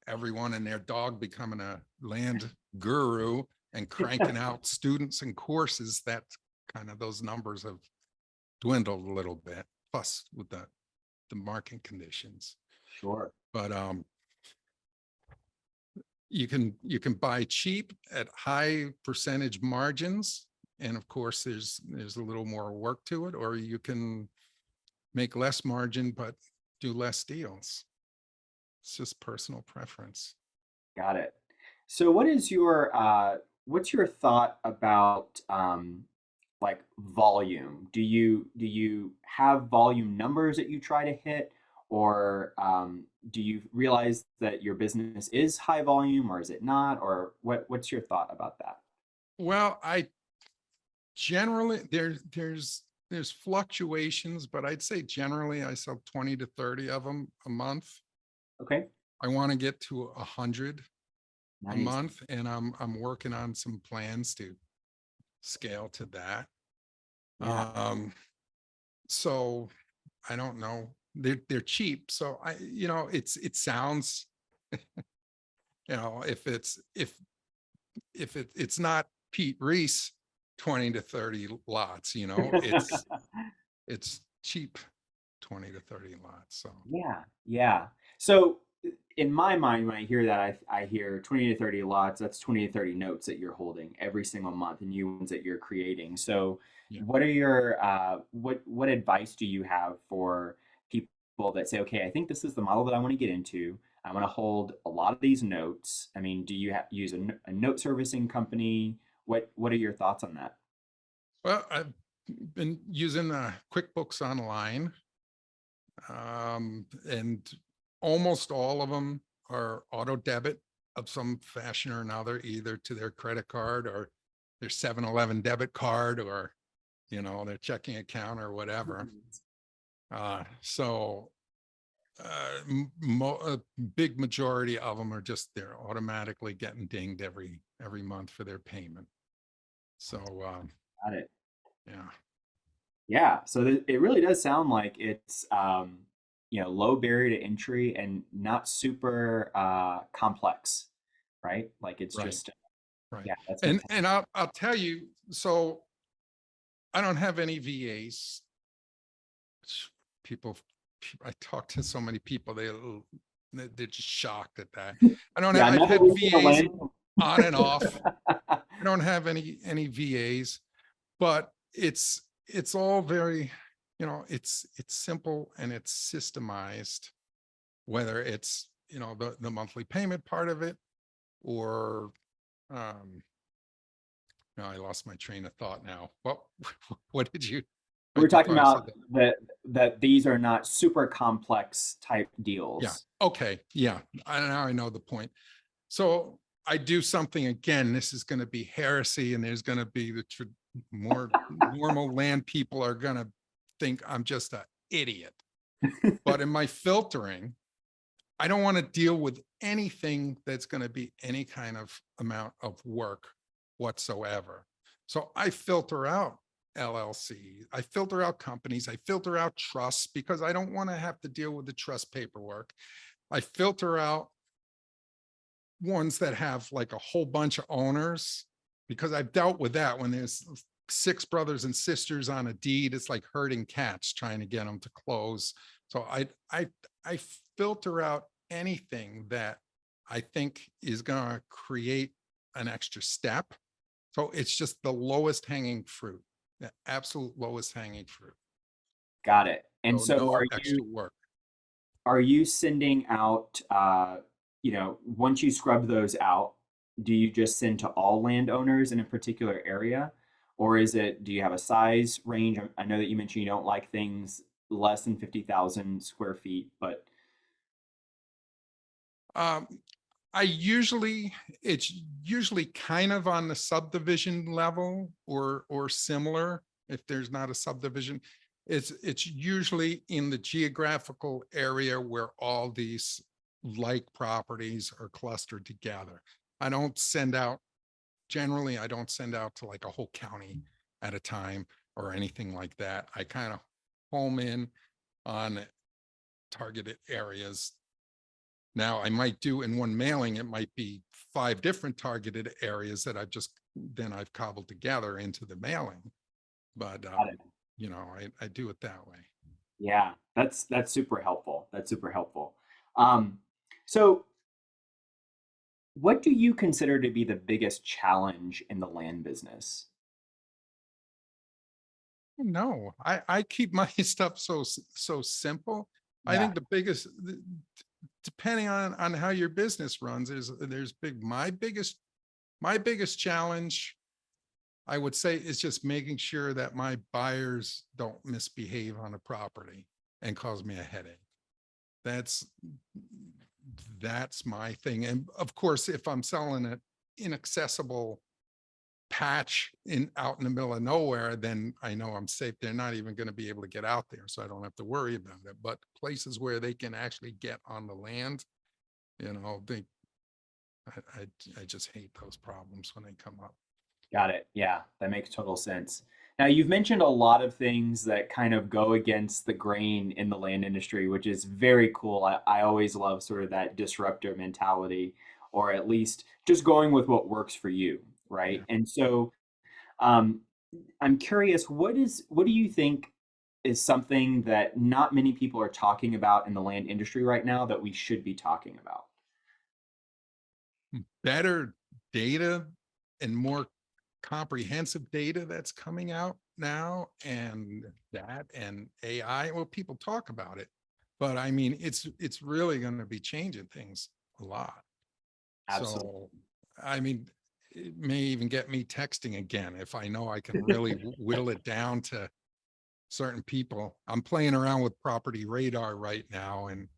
everyone and their dog becoming a land guru and cranking out students and courses, that kind of, those numbers have dwindled a little bit, plus with the market conditions. sure? But you can buy cheap at high percentage margins, and of course there's a little more work to it, or you can make less margin but do less deals. It's just personal preference. Got it. So what's your thought about like volume? Do you have volume numbers that you try to hit, or do you realize that your business is high volume, or is it not, or what's your thought about that? Well, I generally, there's fluctuations, but I'd say generally I sell 20 to 30 of them a month. Okay, I want to get to 100 a nice. month, and I'm working on some plans to scale to that. Yeah, So I don't know. They're cheap. So it sounds, if it's not Pete Reese 20 to 30 lots, it's cheap 20 to 30 lots. So yeah, yeah. So in my mind, when I hear that, I hear 20 to 30 lots. That's 20 to 30 notes that you're holding every single month, and new ones that you're creating. So yeah. what are your what advice do you have for people that say, okay, I think this is the model that I want to get into. I want to hold a lot of these notes. I mean, do you use a note servicing company? What are your thoughts on that? Well, I've been using QuickBooks Online, and almost all of them are auto debit of some fashion or another, either to their credit card or their 7-Eleven debit card, or their checking account or whatever. So a big majority of them are just, they're automatically getting dinged every month for their payment. So Got it. yeah. Yeah, so it really does sound like it's low barrier to entry and not super complex, right? Like it's Right. just Right. yeah, that's And fantastic. and I'll tell you, so I don't have any VAs, which people I talk to so many people, they're just shocked at that. I don't have, Yeah, I've now that had we've seen the VAs land. on and off. I don't have any VAs, but it's all very, it's simple and it's systemized, whether it's, the monthly payment part of it, or no, I lost my train of thought now. What what did you, We're right talking before I said about that? that these are not super complex type Yeah. deals. Okay. Yeah. Now I know the point. So I do something again. This is going to be heresy, and there's going to be more normal land people are going to think I'm just an idiot. But in my filtering, I don't want to deal with anything that's going to be any kind of amount of work whatsoever. So I filter out LLC. I filter out companies. I filter out trusts because I don't want to have to deal with the trust paperwork. I filter out ones that have like a whole bunch of owners, because I've dealt with that when there's 6 brothers and sisters on a deed. It's like herding cats trying to get them to close. So I filter out anything that I think is going to create an extra step. So it's just the lowest hanging fruit, the absolute lowest hanging fruit. Got it. And So so no extra work. are you sending out, once you scrub those out, do you just send to all landowners in a particular area? Or do you have a size range? I know that you mentioned you don't like things less than 50,000 square feet, but Um, it's usually kind of on the subdivision level or similar. If there's not a subdivision, it's usually in the geographical area where all these like properties are clustered together. I don't send out, generally, I don't send out to like a whole county at a time or anything like that. I kind of home in on targeted areas. Now, I might do in one mailing, it might be 5 different targeted areas that I've cobbled together into the mailing. But, got it. I do it that way. Yeah, that's super helpful. That's super helpful. Um, so what do you consider to be the biggest challenge in the land business? No, I keep my stuff so simple. I Yeah, think depending on how your business runs, my biggest challenge, I would say, is just making sure that my buyers don't misbehave on a property and cause me a headache. That's my thing. And of course, if I'm selling an inaccessible patch out in the middle of nowhere, then I know I'm safe. They're not even going to be able to get out there, so I don't have to worry about it. But places where they can actually get on the land, they I just hate those problems when they come up. got it. Yeah, that makes total sense. Now, you've mentioned a lot of things that kind of go against the grain in the land industry, which is very cool. I always love sort of that disruptor mentality, or at least just going with what works for you, Yeah. right? And so, um, I'm curious, what do you think is something that not many people are talking about in the land industry right now that we should be talking about? Better data and more comprehensive data that's coming out now, and AI. Well, people talk about it, but I mean, it's really going to be changing things a lot. Absolutely. So, I mean, it may even get me texting again if I know I can really whittle it down to certain people. I'm playing around with property radar right now, and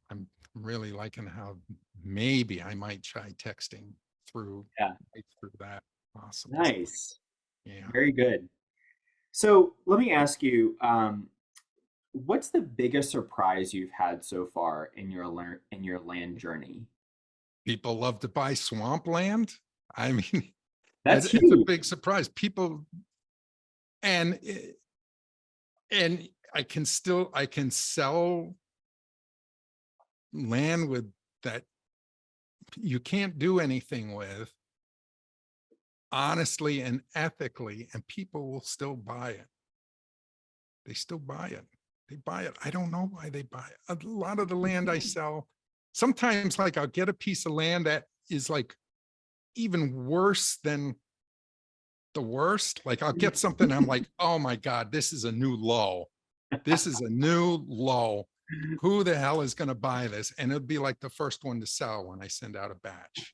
I'm really liking how maybe I might try texting through Yeah. right through that possibly. Nice. Yeah. Very good. So let me ask you, what's the biggest surprise you've had so far in in your land journey? People love to buy swampland. I mean, That's it's a huge. big surprise. People, and and I can sell land with that you can't do anything with honestly and ethically, and people will still buy it. They still buy it. They buy it. I don't know why they buy it. A lot of the land I sell, sometimes like I'll get a piece of land that is like even worse than the worst. Like I'll get something, I'm like, oh my God, this is a new low. This is a new low. Who the hell is going to buy this? And it'll be like the first one to sell when I send out a batch.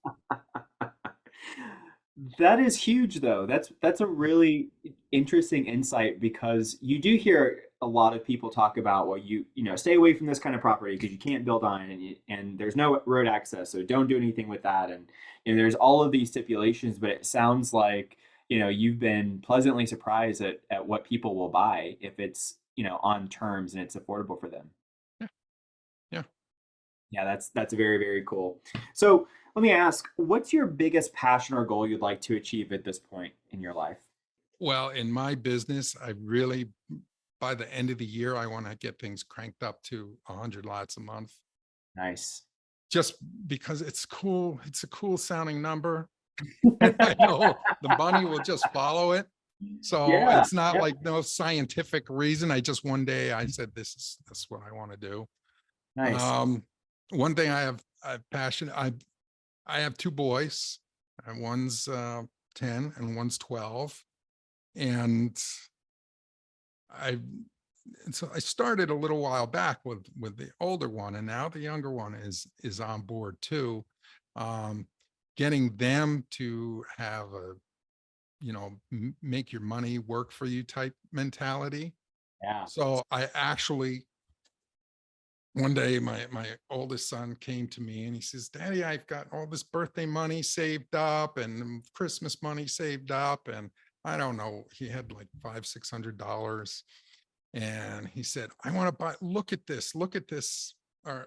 That is huge though. That's a really interesting insight because you do hear a lot of people talk about, well, you know, stay away from this kind of property because you can't build on it, and and there's no road access, so don't do anything with that. And you know, there's all of these stipulations, but it sounds like, you know, you've been pleasantly surprised at what people will buy if it's, you know, on terms and it's affordable for them. Yeah. Yeah. Yeah, that's very, very cool. So let me ask, what's your biggest passion or goal you'd like to achieve at this point in your life? Well, in my business, I really, by the end of the year, I want to get things cranked up to 100 lots a month, Nice. just because it's cool. It's a cool sounding number. And I know the money will just follow it. So Yeah. it's not Yep. like no scientific reason. I just one day I said, this is what I want to do. Nice. One thing I've passion. I have two boys, and one's 10 and one's 12. And I and so I started a little while back with the older one, and now the younger one is on board too. Um, Getting them to have a, you know, make your money work for you type mentality. Yeah. So I actually, one day my oldest son came to me and he says, Daddy, I've got all this birthday money saved up and Christmas money saved up, and I don't know, he had like $500-600. And he said, I want to buy, look at this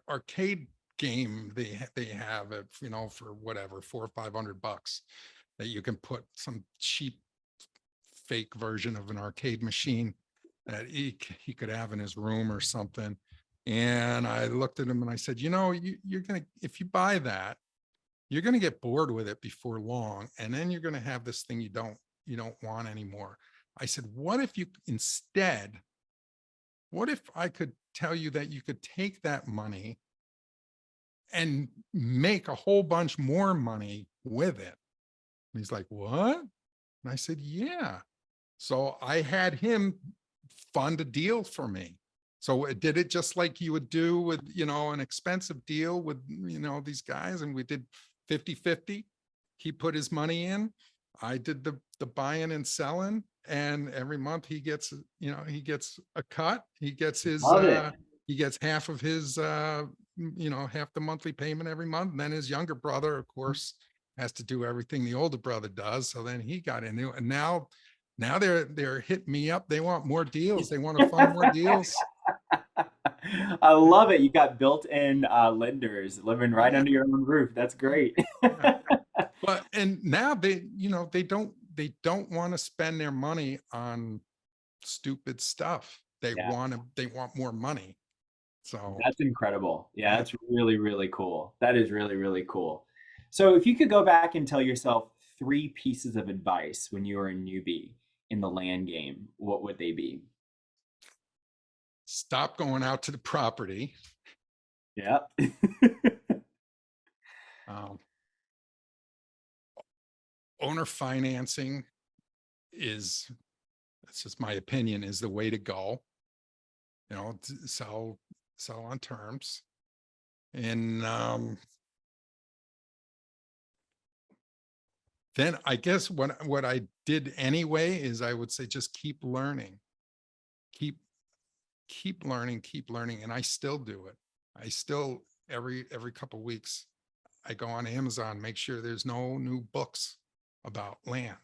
arcade game they have it, you know, for whatever, $400 or $500 that you can put some cheap fake version of an arcade machine that he could have in his room or something. And I looked at him and I said, you know, you're gonna, if you buy that, you're gonna get bored with it before long, and then you're gonna have this thing you don't want anymore. I said, what if you instead, what if I could tell you that you could take that money and make a whole bunch more money with it? And he's like, what? And I said, yeah. So I had him fund a deal for me. So it did it just like you would do with, you know, an expensive deal with, you know, these guys. And we did 50-50. He put his money in. I did the buying and selling. And every month he gets, you know, he gets a cut. Love it. He gets half of his, you know, half the monthly payment every month. And then his younger brother, of course, has to do everything the older brother does. So then he got into it. And now they're hitting me up. They want more deals. They want to fund more deals. I love it. You got built-in lenders living right Yeah, under your own roof. That's great. yeah. But and now they, you know, they don't want to spend their money on stupid stuff. Yeah, They want more money. So that's incredible. Yeah, yeah. that's really, really cool. That is really, really cool. So if you could go back and tell yourself three pieces of advice when you were a newbie in the land game, what would they be? Stop going out to the property. Yeah. Um, Owner financing is, that's just my opinion, is the way to go. You know, sell on terms. And then I guess what I did anyway is I would say just keep learning, keep keep learning, and I still do it. I still every couple of weeks I go on Amazon, make sure there's no new books about land,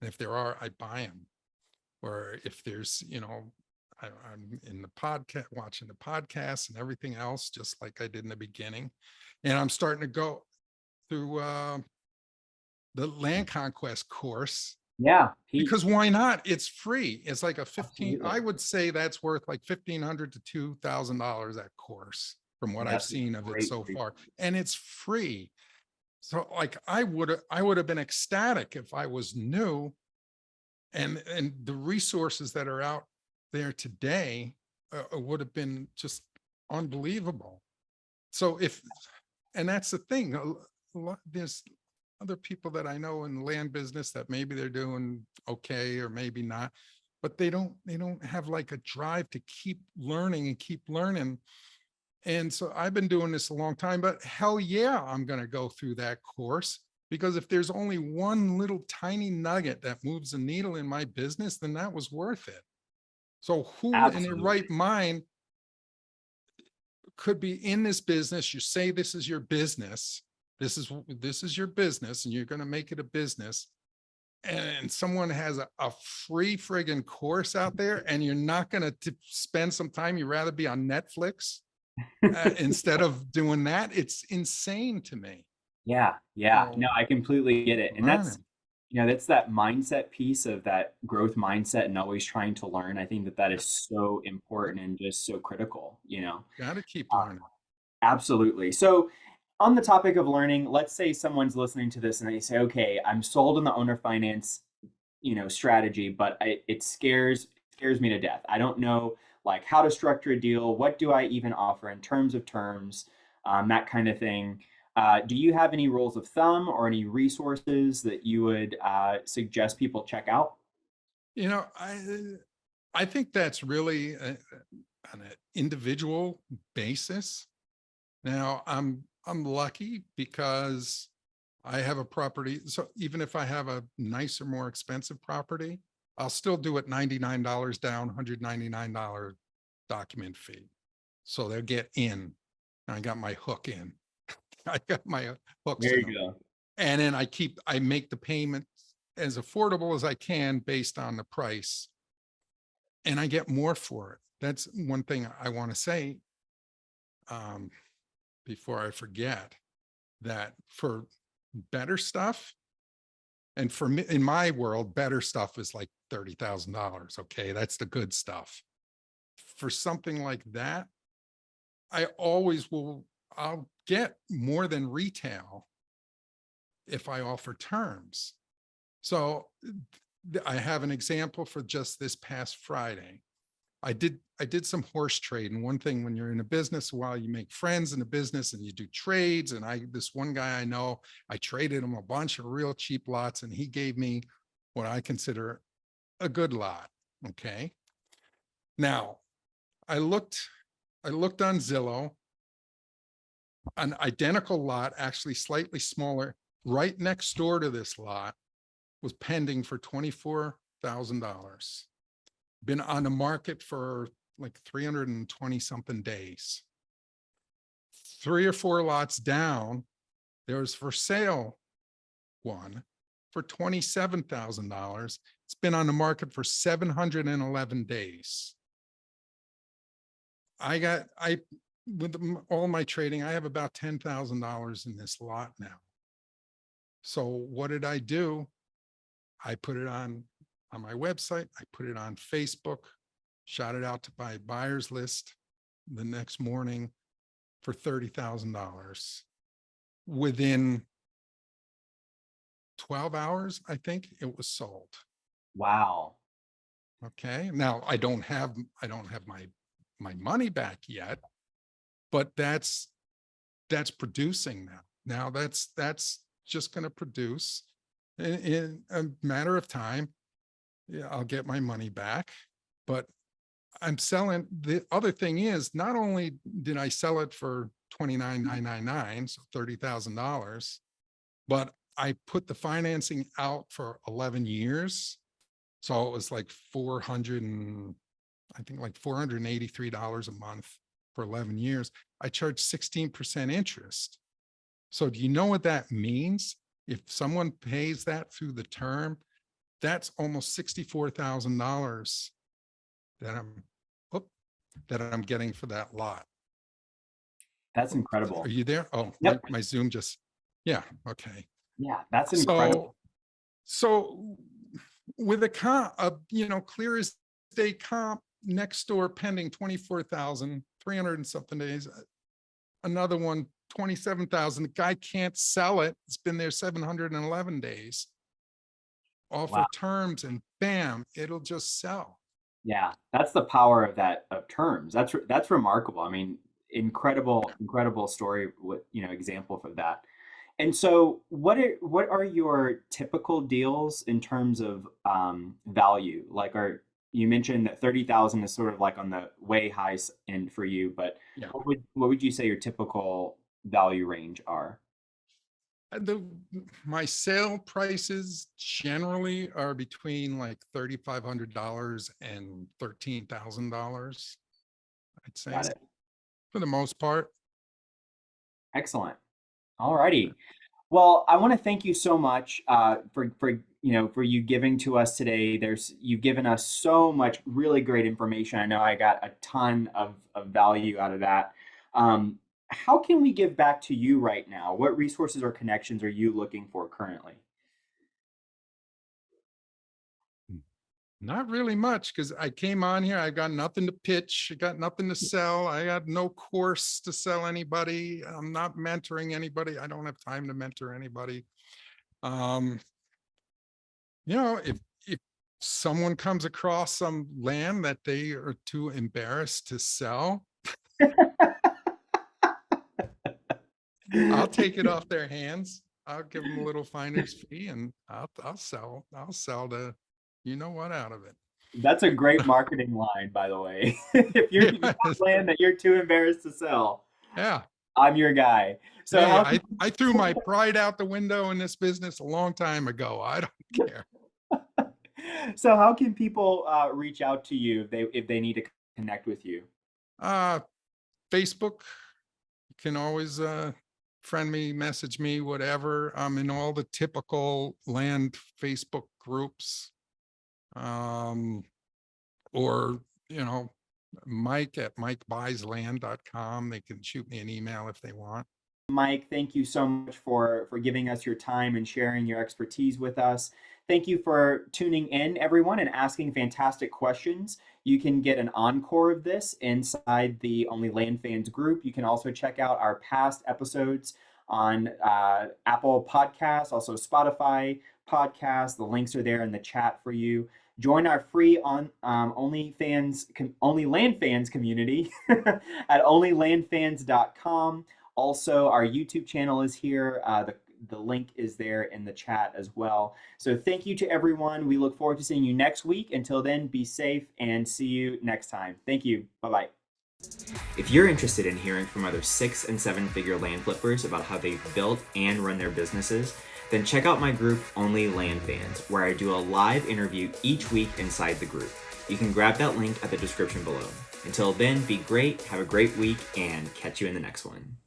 and if there are, I buy them. Or if there's, you know, I'm in the podcast, watching the podcast and everything else, just like I did in the beginning, and I'm starting to go through the land conquest course, Yeah, Pete. because why not? It's free. It's like a 15, Absolutely. I would say that's worth like $1,500 to $2,000, that course, from what I've That's a seen of it great so resource. far. And it's free. So like I would have been ecstatic if I was new, and the resources that are out there today. would have been just unbelievable. So and that's the thing, there's other people that I know in the land business that maybe they're doing okay or maybe not, but they don't have like a drive to keep learning and keep learning. And so I've been doing this a long time, but hell yeah, I'm going to go through that course, because if there's only one little tiny nugget that moves the needle in my business, then that was worth it. So who in their right Absolutely. mind could be in this business? You say this is your business. This is your business, and you're going to make it a business. And someone has a free friggin' course out there, and you're not going to spend some time. You'd rather be on Netflix instead of doing that. It's insane to me. Yeah, yeah. So No, I completely get it. And that's, learning, that's that mindset piece of that growth mindset and always trying to learn. I think that that is so important and just so critical. got to keep Uh, learning. Absolutely. So, on the topic of learning, let's say someone's listening to this and they say, "Okay, I'm sold on the owner finance, strategy, but it scares me to death. I don't know like how to structure a deal. What do I even offer in terms of terms, that kind of thing." Do you have any rules of thumb or any resources that you would suggest people check out? You know, I think that's really on an individual basis. Now, I'm lucky because I have a property. So even if I have a nicer, more expensive property, I'll still do it $99 down, $199 document fee. So they'll get in. I got my hook in. I got my hooks There in you them. go. And then I make the payment as affordable as I can based on the price. And I get more for it. That's one thing I want to say um, before I forget, that for better stuff, and for me, in my world, better stuff is like $30,000. Okay. That's the good stuff. For something like that, I always I'll get more than retail if I offer terms. So I have an example for just this past Friday. I did some horse trade. And one thing, when you're in a business, while you make friends in a business and you do trades, and this one guy I know, I traded him a bunch of real cheap lots, and he gave me what I consider a good lot. Okay. Now I looked, I looked on Zillow, an identical lot, actually slightly smaller, right next door to this lot, was pending for $24,000. Been on the market for like 320 something days. 3 or 4 lots down, there's for sale one for $27,000. It's been on the market for 711 days. With all my trading, I have about $10,000 in this lot now. So what did I do? I put it on my website. I put it on Facebook, shot it out to my buyers list the next morning for $30,000. Within 12 hours, I think it was sold. Wow. Okay. Now I don't have my money back yet, but that's producing now. Now that's just going to produce in a matter of time. Yeah, I'll get my money back, but I'm selling. The other thing is, not only did I sell it for $29,999, so $30,000, but I put the financing out for 11 years. So it was like 400 and I think like $483 a month for 11 years. I charged 16% interest. So do you know what that means? If someone pays that through the term, that's almost $64,000 that I'm getting for that lot. That's Are incredible. you there? Oh, Yep. my Zoom just, yeah. Okay. Yeah, that's So, incredible. so with a comp, clear as day comp next door pending 24,300 and something days, another one, 27,000. The guy can't sell it. It's been there 711 days. Wow. Offer terms and bam, it'll just sell. Yeah, that's the power of that of terms. That's remarkable. I mean, incredible story with, example of that. And so what are your typical deals in terms of value? Like are you mentioned that 30,000 is sort of like on the way end for you, but Yeah. what would you say your typical value range are? The my sale prices generally are between like $3,500 and $13,000, I'd say, Got it. for the most part. Excellent. All righty. Well, I want to thank you so much for you giving to us today. You've given us so much really great information. I know I got a ton of value out of that. Um, how can we give back to you right now? What resources or connections are you looking for currently? Not really much because I came on here. I got nothing to pitch. I got nothing to sell. I got no course to sell anybody. I'm not mentoring anybody. I don't have time to mentor anybody. Um, if someone comes across some land that they are too embarrassed to sell, I'll take it off their hands. I'll give them a little finder's fee and I'll sell the you know what out of it. That's a great marketing line, by the way. If you have land that you're too embarrassed to sell, Yeah. I'm your guy. So Hey, how I threw my pride out the window in this business a long time ago. I don't care. so how can people reach out to you if they need to connect with you? Uh, Facebook, you can always friend me, message me, whatever. I'm in all the typical land Facebook groups. Um, or, you know, Mike at mikebuysland.com. They can shoot me an email if they want. Mike, thank you so much for giving us your time and sharing your expertise with us. Thank you for tuning in, everyone, and asking fantastic questions. You can get an encore of this inside the Only Land Fans group. You can also check out our past episodes on Apple Podcasts, also Spotify Podcasts. The links are there in the chat for you. Join our free on Only Land Fans community at onlylandfans.com. Also, our YouTube channel is here. The link is there in the chat as well. So thank you to everyone. We look forward to seeing you next week. Until then, be safe and see you next time. Thank you. Bye-bye. If you're interested in hearing from other 6- and 7-figure land flippers about how they've built and run their businesses, then check out my group, Only Land Fans, where I do a live interview each week inside the group. You can grab that link at the description below. Until then, be great, have a great week, and catch you in the next one.